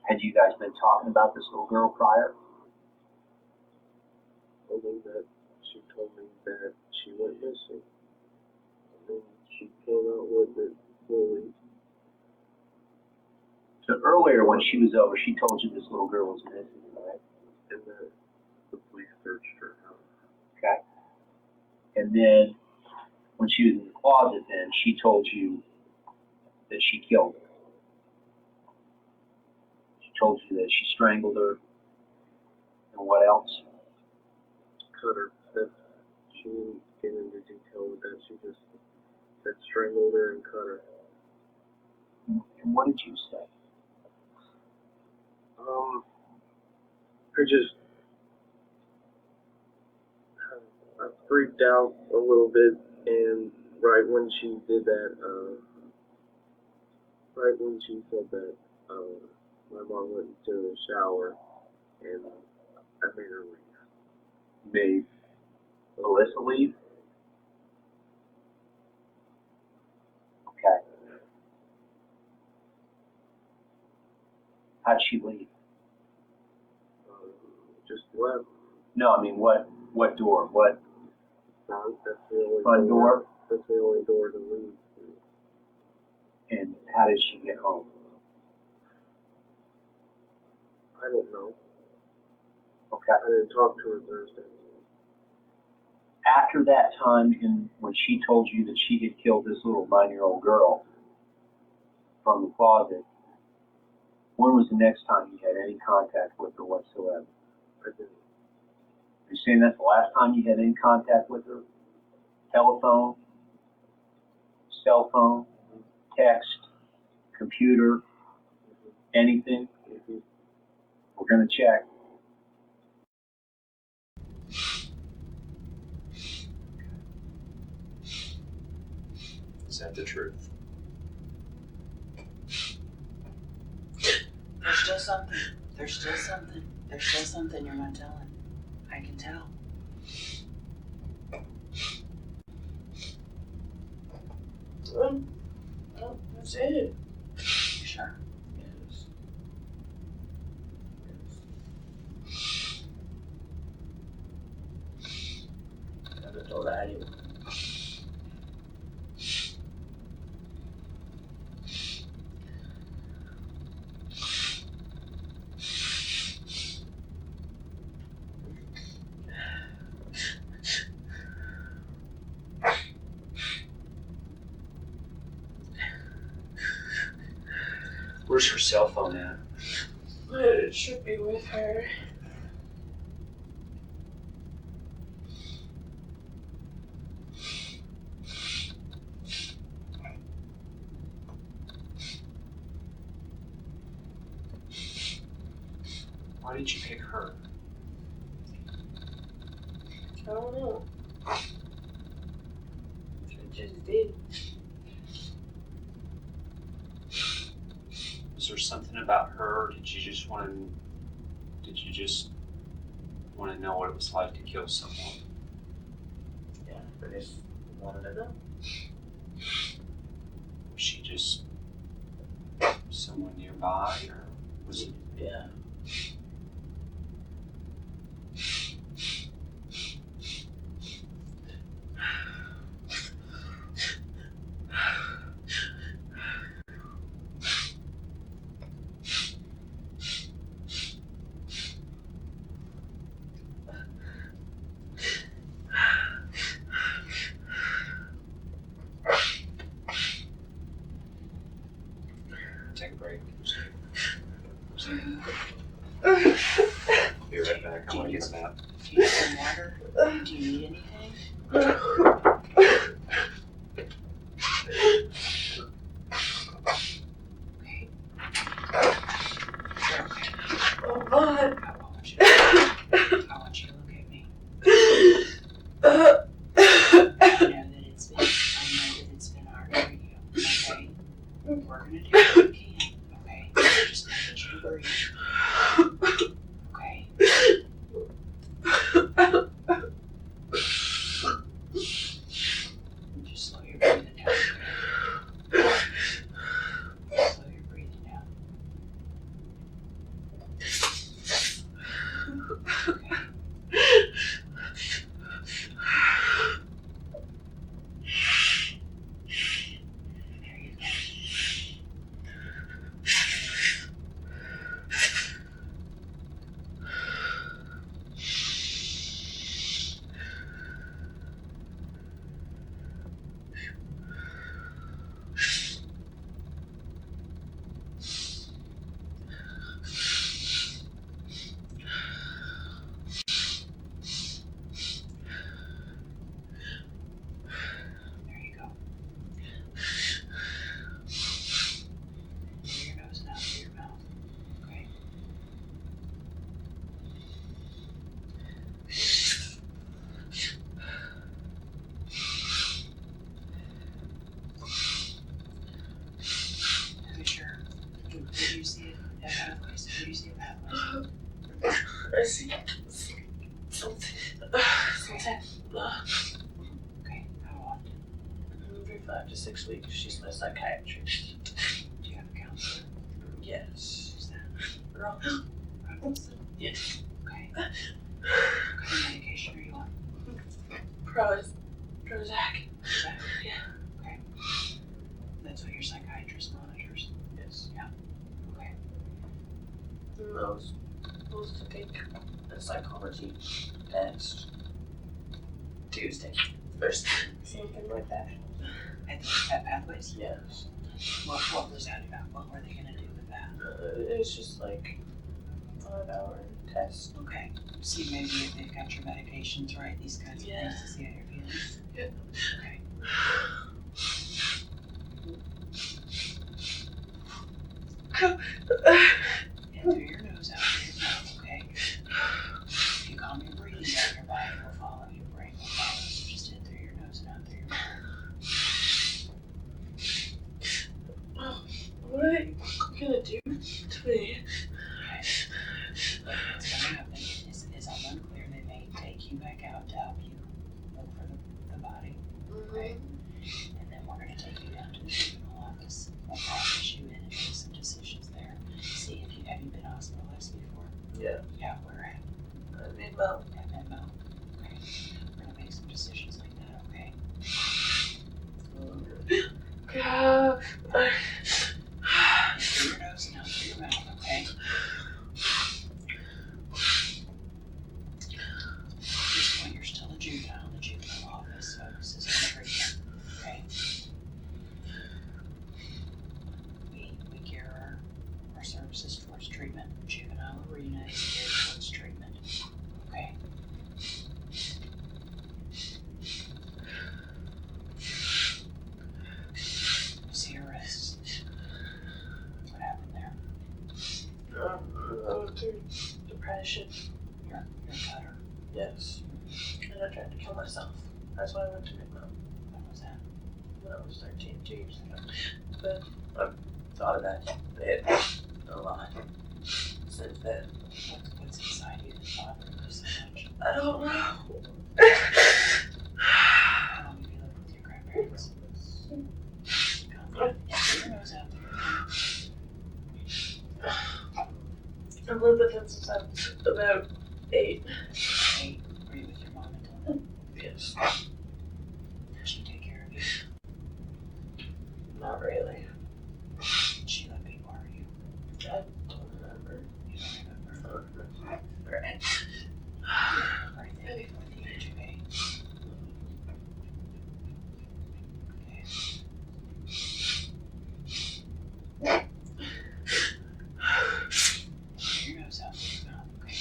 Had you guys been talking about this little girl prior? Only that she told me that she went missing. And then she came out with it fully. So earlier when she was over, she told you this little girl was missing, right? And that the police searched her house. Okay. And then when she was in the closet then, she told you that she killed her. She told you that she strangled her. And what else? Cut her. That she didn't get into detail with that. She just said strangled her and cut her. And what did you say? I freaked out a little bit, and right when she did that, right when she said that, my mom went into the shower, and I made her leave. Made Alyssa leave? Okay. How'd she leave? Just left. No, I mean, what door? What Front. That's the only front door? That's the only door to leave. And how did she get home? I don't know. Okay. I didn't talk to her Thursday. After that time, when she told you that she had killed this little 9-year-old girl from the closet, when was the next time you had any contact with her whatsoever? I didn't. Are you saying that's the last time you had any contact with her? Telephone, cell phone, text, computer, anything? Mm-hmm. We're going to check. Is that the truth? There's still something. There's still something. There's still something you're not telling. I can tell. Oh, that's it. You sure? Yes. I haven't told anyone. Where's her cell phone at? But it should be with her. Why did you pick her? I don't know. I just did. Was there something about her? Or did you just want to know what it was like to kill someone? Yeah, but if wanted to know. Was she just someone nearby, or was it? Yeah. Take a break. Be right back. I want to get some out. Do you need some water? Do you need anything? Okay. You're okay. Oh God. I want you to look at me. I know that it's been hard for you. Okay? We're gonna do what we can. Okay? I just need you to breathe. Okay? Just slow your breathing down. Slow your breathing down. Okay. There you go. There you go. Through your nose and out through your mouth. Okay. Who's your? Who do you see it at Pathways? Who do you see at Pathways? I see something. Okay. How often? Every 5 to 6 weeks, she's my psychiatrist. Do you have a counselor? Yes. Who's that? Girl. Yes. Okay. What kind of medication are you on? Prozac. Yeah. Okay. That's what your psychiatrist monitors. Yes. Yeah. Okay. I was supposed to take a psychology test Tuesday. Thursday. Something like that. At Pathways? Yes. What was that about? What were they gonna do with that? It was just like 5-hour test. Okay. See maybe if they've got your medications right, these kinds of Yeah. things to see how you're feeling. Yeah. Okay. In through your nose, out through your mouth, okay? If you calm your breathing down, your body will follow, your brain will follow. So just in through your nose and out through your mouth. What are they gonna do to me? Okay. What's gonna happen is I'm unclear. They may take you back out to help you look for the body. Okay. And then we're gonna take you down to the juvenile office. We'll process you in and make some decisions there. See if you have you been hospitalized before? Yeah. Yeah, where at? I mean, well, At Venmo. Okay. We're gonna make some decisions like that, okay? God. In through your nose and out through your mouth, okay? At this point, you're still a juvenile. The juvenile office focuses on treatment, okay? We gear our services towards treatment. Juvenile arena is geared towards treatment, okay? See your wrists. What happened there? Through depression. You're a cutter. Yes. And I tried to kill myself. That's why I went to Vietnam When was that? when I was 13, 2 years ago. But I've thought about it a lot since then. What's inside you that's bothering you so much? I don't know. How long have you lived with 8. 8. Were you with your mom until then? Yes. Did she take care of you? Not really. Did she let people hurt you? I don't remember. You don't remember? Right. Or anything before the age of 8? Okay. Your nose out of your mouth, okay?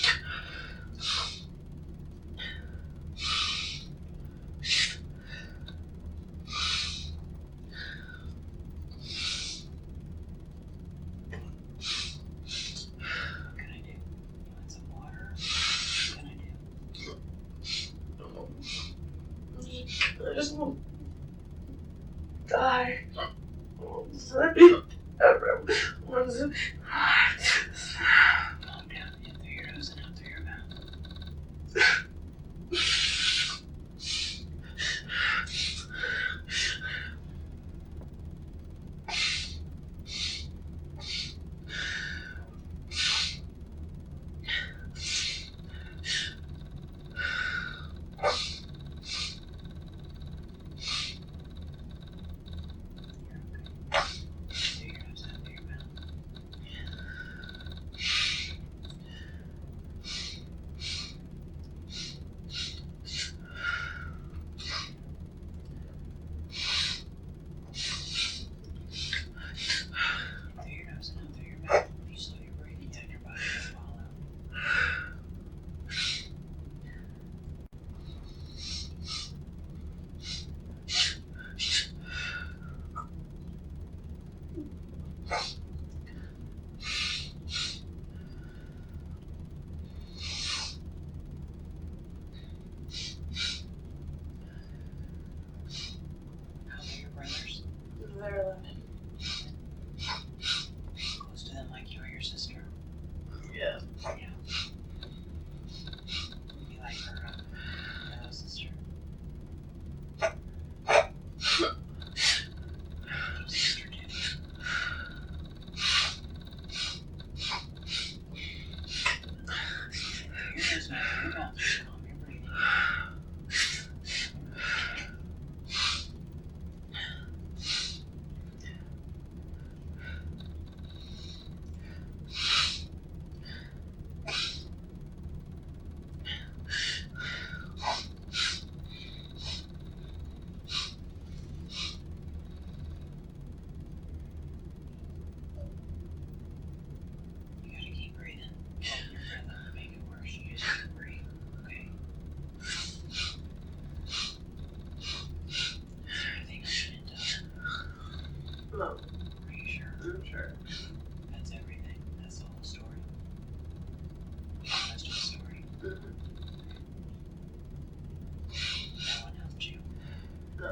What can I do? You want some water? What can I do? I just want to die. Everyone to Calm down. In through your nose and out through your mouth. Through your nose and out through your mouth. Through your nose and out through your mouth. If you slow your breathing down, your body will follow. How old are your brothers? They're 11. Close to them like you are your sister. Yeah. Yeah. You like her little sister. Little sister too. Your nose not through your mouth. Just calm your breathing. You gotta keep breathing. Hold your breath up to make it worse. You just have to breathe. Okay? Is there anything I shouldn't have done? No. Are you sure? I'm sure. That's everything. That's the whole story. Be honest with the story. Mm-hmm. No one helped you. No.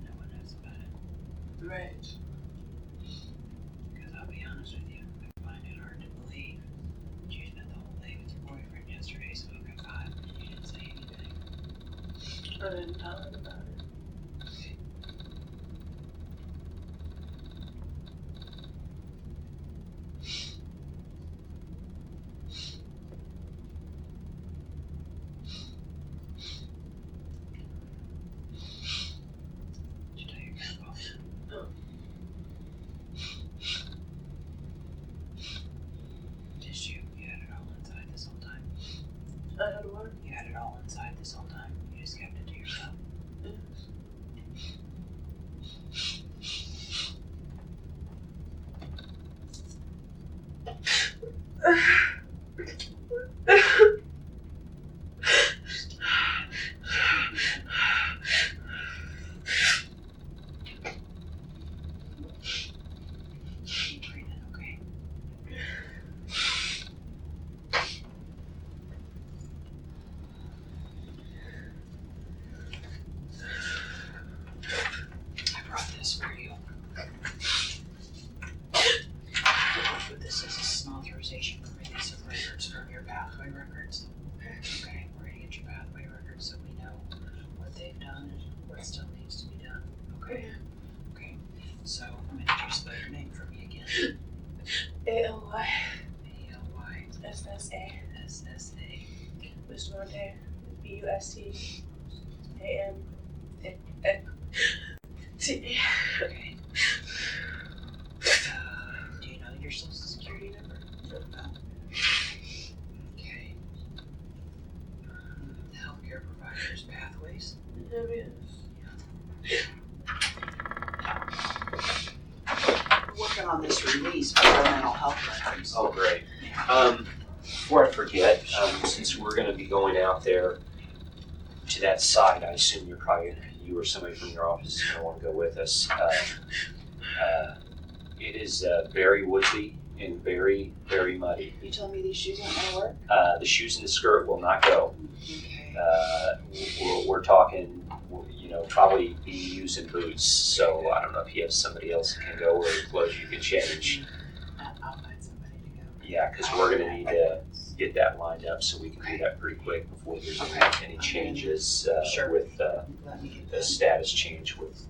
No one knows about it. Right. Because I'll be honest with you, I find it hard to believe that you spent the whole day with your boyfriend yesterday, so you got 5 and you didn't say anything. I didn't tell him about it. Okay. Did you tell your grandpa? No. Did you? You had it all inside this whole time? I had one. You had it all inside this whole time? You just kept it to yourself? Yes. Keep breathing, okay? I brought this for you. This is an authorization for release of records from your pathway records. Okay, we're gonna get your pathway records so we know what they've done and what still needs to be done. Okay? Okay. So I'm gonna just spell your name for me again. A-L-Y. A-L-Y. SSA. SSA. Bustamante. Bustamante. Okay. Do you know your social security number? No. Okay. Healthcare providers pathways. We're working on this release for our mental health records. Oh, great. Before I forget, since we're going to be going out there to that site, I assume you or somebody from your office is going to want to go with us. It is very woodsy and very, very muddy. You telling me these shoes aren't going to work? The shoes and the skirt will not go. Okay. We're talking, probably be using boots. So I don't know if you have somebody else that can go or clothes you can change. I'll find somebody to go. Yeah, because we're going to need to get that lined up so we can do that pretty quick before there's any changes with Let me get the this. status change with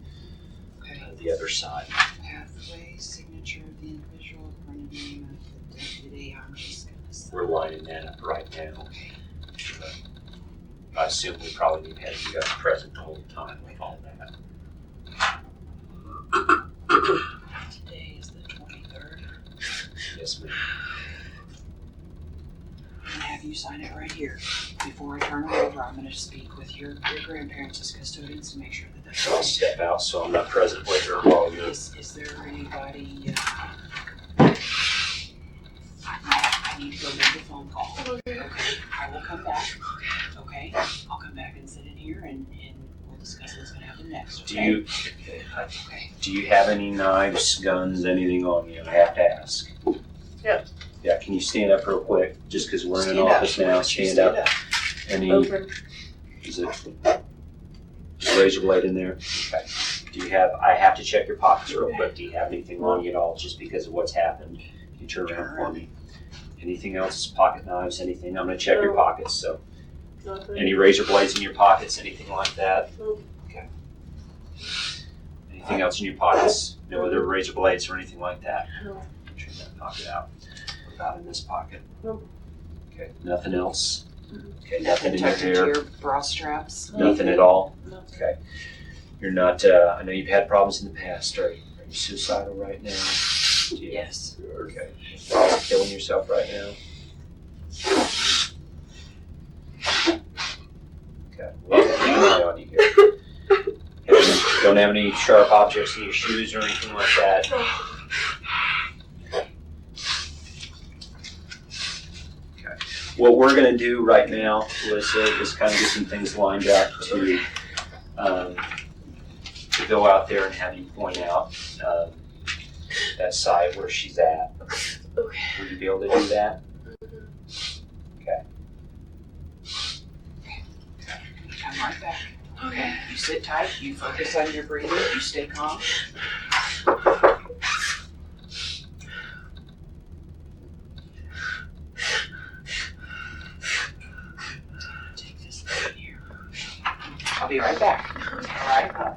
the other side. Pathway, signature of the individual, front name of the deputy. I'm just going to sign. We're lining that up right now. I assume we probably need to have you guys present the whole time with all that. Today is the 23rd. Yes, ma'am. I'm going to have you sign it right here. Before I turn it over, I'm going to speak with your grandparents as custodians to make sure that that's I'll step out so I'm not present with her while you're... Is there anybody... I need to go make a phone call. Okay. I will come back. Okay. I'll come back and sit in here and we'll discuss what's going to happen next. Okay? Do you have any knives, guns, anything on you? I have to ask. Yeah. Yeah, can you stand up real quick? Just because we're in an Stand up. office now, stand up. Any, Open. is it razor blade in there? Okay. I have to check your pockets real quick. Do you have anything on you at all just because of what's happened? Can you turn around for me? Anything else? Pocket knives, anything? I'm going to check your pockets, so. Nothing. Any razor blades in your pockets, anything like that? Nope. Okay. Anything else in your pockets? No other razor blades or anything like that? No. Turn that pocket out. What about in this pocket? Nope. Okay, nothing else? Okay, Nothing nothing in your tucked into hair? your bra straps? Nothing at all? No. Okay. You're not, I know you've had problems in the past. Are you suicidal right now? Yes. Okay. Are you killing yourself right now? Okay. Well, keep an eye on you here. Don't have any sharp objects in your shoes or anything like that? Okay. What we're going to do right now, Alyssa, is kind of get some things lined up to go out there and have you point out that site where she's at. Okay. Would you be able to do that? Okay. Come right back. Okay. You sit tight. You focus on your breathing. You stay calm. Take this right here. I'll be right back. All right.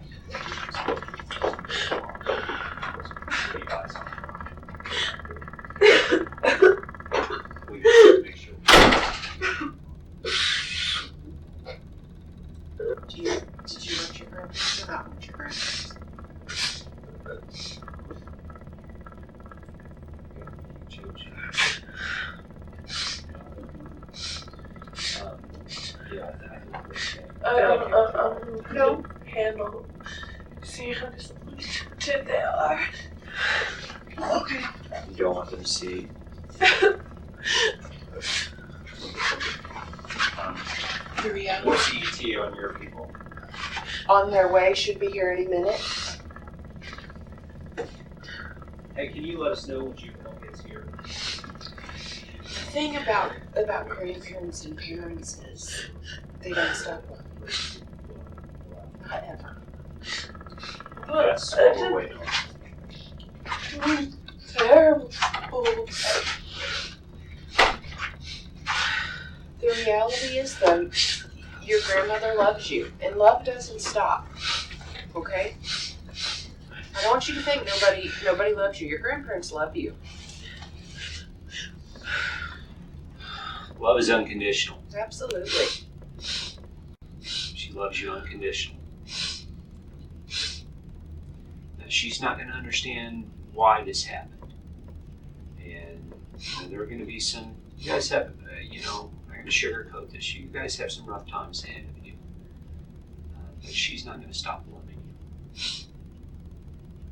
Make sure. Did you want your grandparents or not want your grandparents? No. Handle. See how disappointed they are. Okay. You don't want them to see. The reality What's the ETA on your people? on their way should be here any minute. Hey, can you let us know when juvenile gets here? The thing about grandparents and parents is they don't stop working. Not ever. That's what we're waiting on. Terrible. The reality is, though, your grandmother loves you, and love doesn't stop. Okay? I don't want you to think nobody loves you. Your grandparents love you. Love is unconditional. Absolutely. She loves you unconditional. Now, she's not going to understand why this happened. And there are going to be some, you guys have, I'm going to sugarcoat this. You guys have some rough times ahead of you. But she's not going to stop loving you.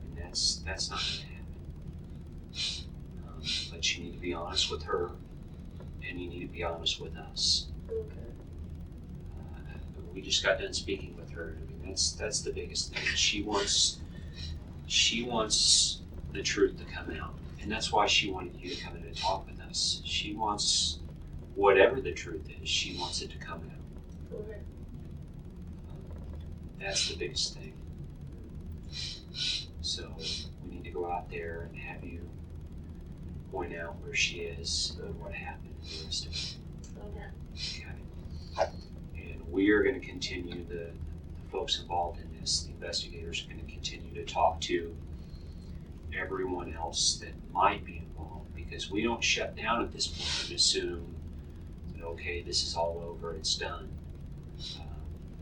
And that's not going to happen. But you need to be honest with her, and you need to be honest with us. Okay. We just got done speaking with her. I mean, that's the biggest thing. She wants the truth to come out, and that's why she wanted you to come in and talk with us. She wants whatever the truth is. She wants it to come out. Okay. That's the biggest thing. So we need to go out there and have you point out where she is, what happened, the rest of it. Okay. Okay. And we are going to continue, the folks involved in this, the investigators are going to continue to talk to everyone else that might be involved, because we don't shut down at this point and assume that, okay, this is all over, it's done.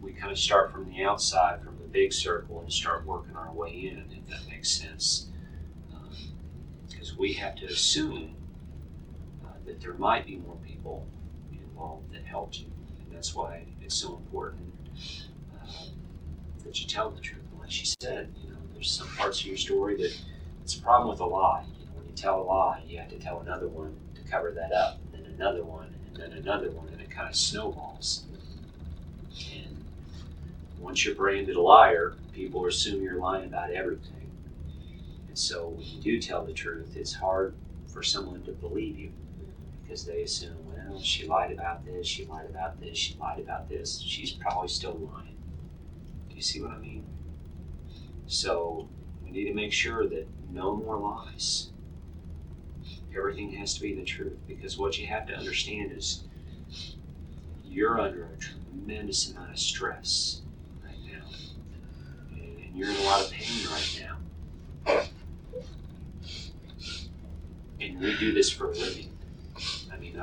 We kind of start from the outside, from the big circle, and start working our way in, if that makes sense. Because we have to assume that there might be more people involved that helped you. And that's why it's so important that you tell the truth. And like she said, there's some parts of your story that it's a problem with a lie. When you tell a lie, you have to tell another one to cover that up, and then another one, and then another one, and it kind of snowballs. And once you're branded a liar, people assume you're lying about everything. And so when you do tell the truth, it's hard for someone to believe you, because they assume, well, she lied about this, she lied about this, she lied about this. She's probably still lying. Do you see what I mean? So we need to make sure that no more lies. Everything has to be the truth, because what you have to understand is you're under a tremendous amount of stress right now. And you're in a lot of pain right now. And we do this for a living. I mean,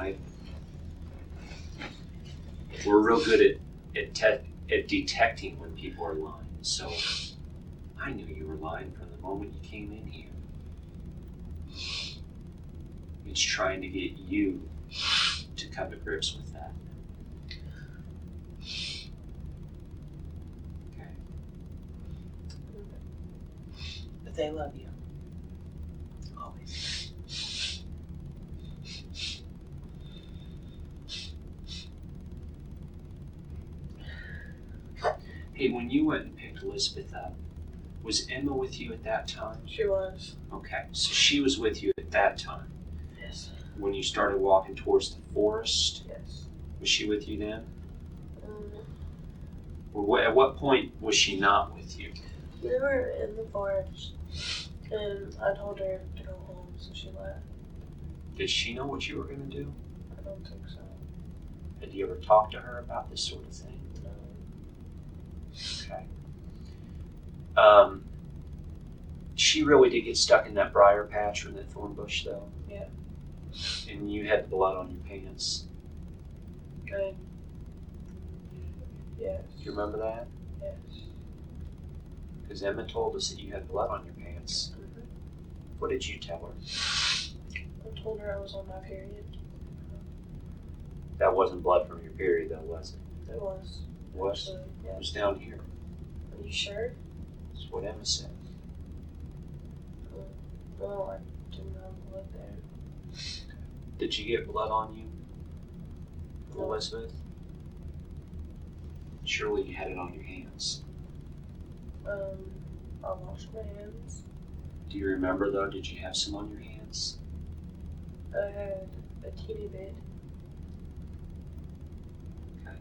we're real good at detecting when people are lying. So I knew you were lying from the moment you came in here. It's trying to get you to come to grips with that. Okay. But they love you. Always. Hey, when you went and picked Elizabeth up, was Emma with you at that time? She was. Okay, so she was with you at that time. Yes. When you started walking towards the forest, Yes. was she with you then? Or at what point was she not with you? We were in the forest, and I told her to go home, so she left. Did she know what you were going to do? I don't think so. Had you ever talked to her about this sort of thing? No. Okay. She really did get stuck in that briar patch or that thorn bush, though. Yeah. And you had blood on your pants. Good. Yes. Do you remember that? Yes. Because Emma told us that you had blood on your pants. Mm-hmm. What did you tell her? I told her I was on my period. That wasn't blood from your period, though, was it? It was. Was? Actually, It yeah. was down here. Are you sure? That's what Emma said. Well, I didn't have blood there. Did you get blood on you, No. Elizabeth? Surely you had it on your hands. I washed my hands. Do you remember, though, did you have some on your hands? I had a teeny bit. Okay.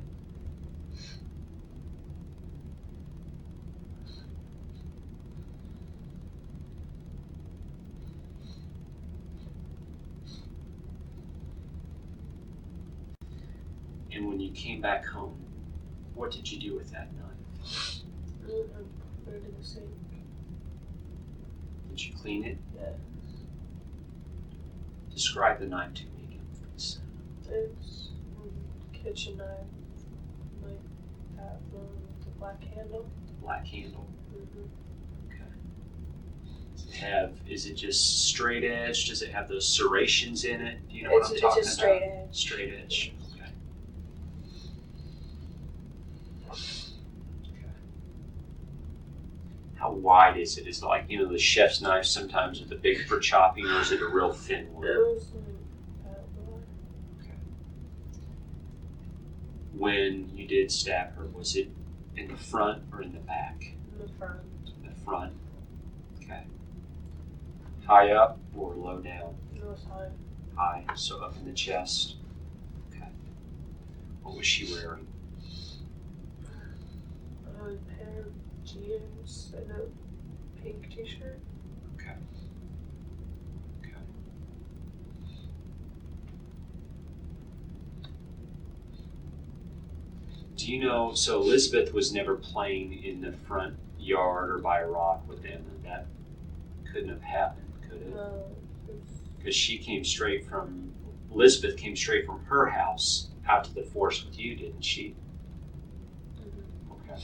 And when you came back home, what did you do with that knife? I put it in the sink. Did you clean it? Yeah. Describe the knife to me again, please. It's kitchen knife, like that one with the black handle. Black handle. Mm-hmm. Is it just straight edge? Does it have those serrations in it? Do you know what I'm talking about? It's a straight edge. Straight edge. Okay. How wide is it? Is it like, you know, the chef's knife sometimes with the big for chopping, or is it a real thin one? It was like that one. Okay. When you did stab her, was it in the front or in the back? In the front. In the front. Okay. High up or low down? It was high. High, so up in the chest. Okay. What was she wearing? A pair of jeans and a pink t-shirt. Okay. Okay. Do you know, so Elizabeth was never playing in the front yard or by a rock with them, and that couldn't have happened, could it? No. Because Elizabeth came straight from her house out to the forest with you, didn't she? Mm-hmm. Okay.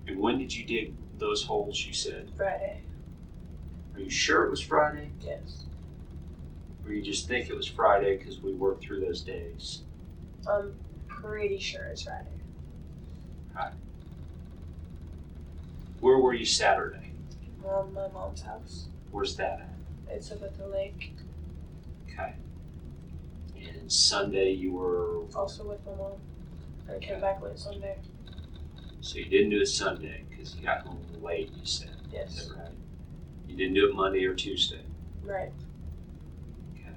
And when did you dig those holes, you said? Friday. Are you sure it was Friday? Yes. Or you just think it was Friday because we worked through those days? I'm pretty sure it's Friday. Where were you Saturday? My mom's house. Where's that at? It's up at the lake. Okay. And Sunday you were, Also with my mom. I came back late Sunday. so you didn't do it Sunday because you got home late, you said. Is Yes. that right? You didn't do it Monday or Tuesday? Right. Okay.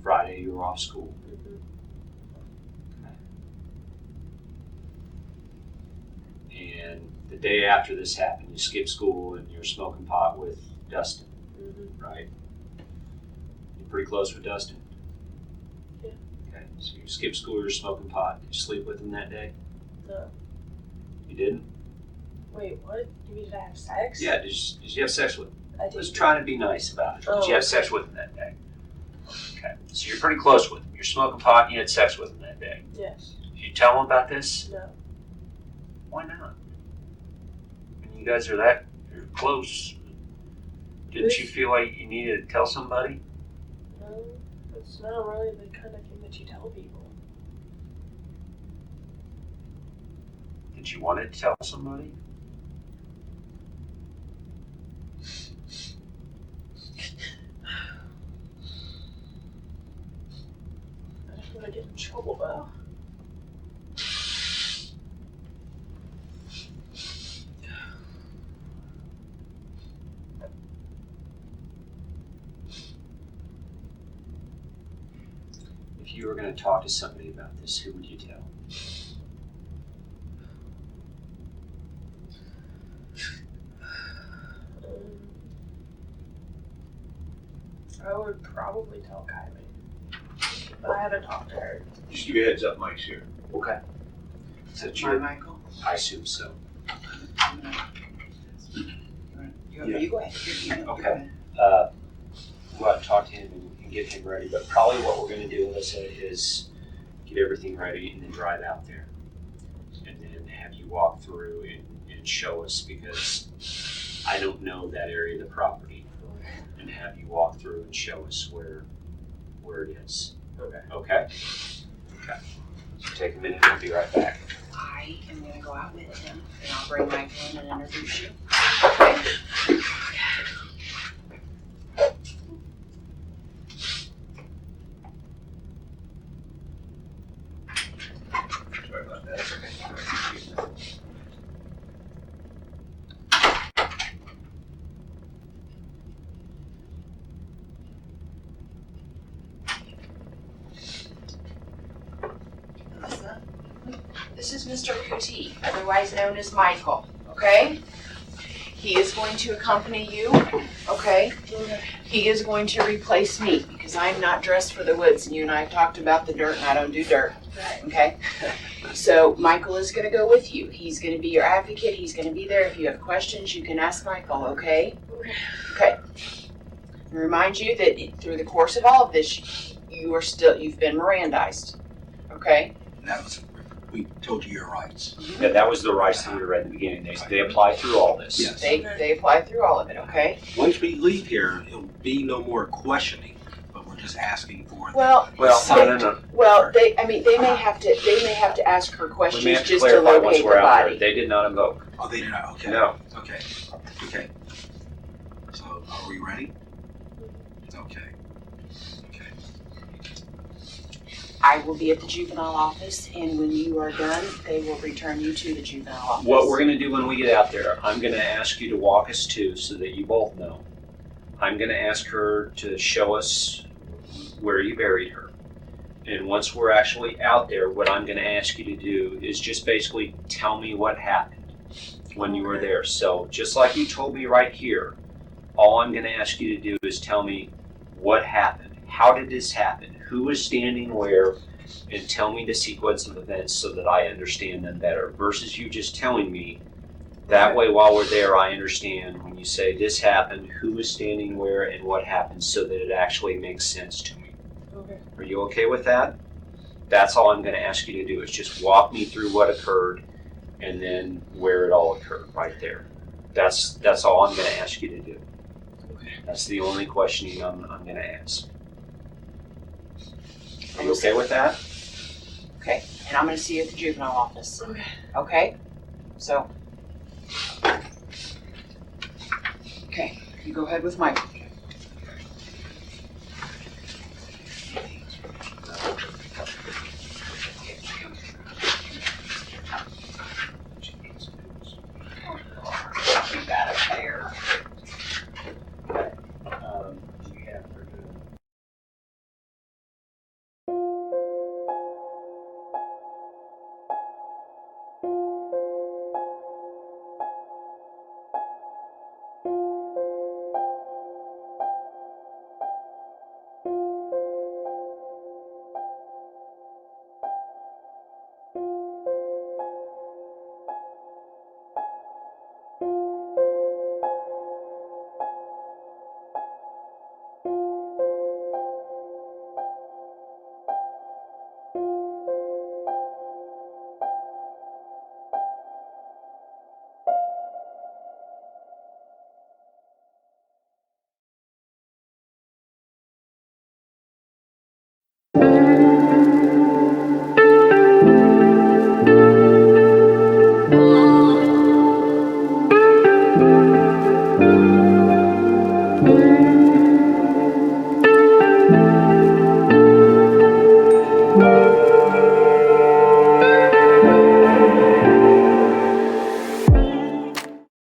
Friday you were off school? Mm-hmm. And the day after this happened, you skipped school and you're smoking pot with Dustin, Mm-hmm. right? You're pretty close with Dustin? Yeah. Okay, so you skipped school, you're smoking pot. Did you sleep with him that day? No. You didn't? Wait, what? You mean did I have sex? Yeah, did you have sex with him? I I did. was trying to be nice about it. Did Oh. you have sex with him that day? Okay, so you're pretty close with him. You're smoking pot and you had sex with him that day. Yes. Did you tell him about this? No. Why not? When you guys are that close, didn't you feel like you needed to tell somebody? No. It's not really the kind of thing that you tell people. Did you want to tell somebody? I just want to get in trouble though. If you were going to talk to somebody about this, who would you tell? I would probably tell Kylie. But I haven't talked to her. Just give you a heads up, Mike's here. Okay. So Hi, Michael. I assume so. You go ahead. Okay. Go out and talk to him and get him ready. But probably what we're going to do, Alyssa, is get everything ready and then drive out there. And then have you walk through and show us, because I don't know that area of the property. And have you walk through and show us where it is. Okay. Okay? Okay. So take a minute and I'll be right back. I am going to go out with him, and I'll bring Michael in and introduce you. Okay? Sorry about that. Alyssa, this is Mr. Kuti, otherwise known as Michael, okay? He is going to accompany you, okay? He is going to replace me because I'm not dressed for the woods, and you and I talked about the dirt, and I don't do dirt, Right. okay? So Michael is going to go with you. He's going to be your advocate. He's going to be there. If you have questions, you can ask Michael, okay? Okay. Remind you that through the course of all of this, you've been Mirandized. Okay? That was, we told you your rights. Yeah, that was the rights that we read at the beginning. They apply through all this. Yes. They apply through all of it, okay? Once we leave here, it'll be no more questioning, but we're just asking for. Well, No. well, they may have to ask her We questions may have to just to clarify once locate the we're out there. body. They did not invoke. Oh, they did not, okay. No. Okay, okay. So, are we ready? Okay. Okay. I will be at the juvenile office, and when you are done, they will return you to the juvenile office. What we're going to do when we get out there, I'm going to ask you to walk us to, so that you both know. I'm going to ask her to show us where you buried her. And once we're actually out there, what I'm going to ask you to do is just basically tell me what happened when you were there. So just like you told me right here, all I'm going to ask you to do is tell me what happened. How did this happen? Who was standing where? And tell me the sequence of events so that I understand them better, versus you just telling me. That way, while we're there, I understand when you say this happened, who was standing where, and what happened, so that it actually makes sense to me. Okay. Are you okay with that? That's all I'm going to ask you to do, is just walk me through what occurred and then where it all occurred right there. That's all I'm going to ask you to do. That's the only questioning I'm going to ask. Are you okay with that? Okay, and I'm going to see you at the juvenile office. Okay? So. Okay, you go ahead with Michael.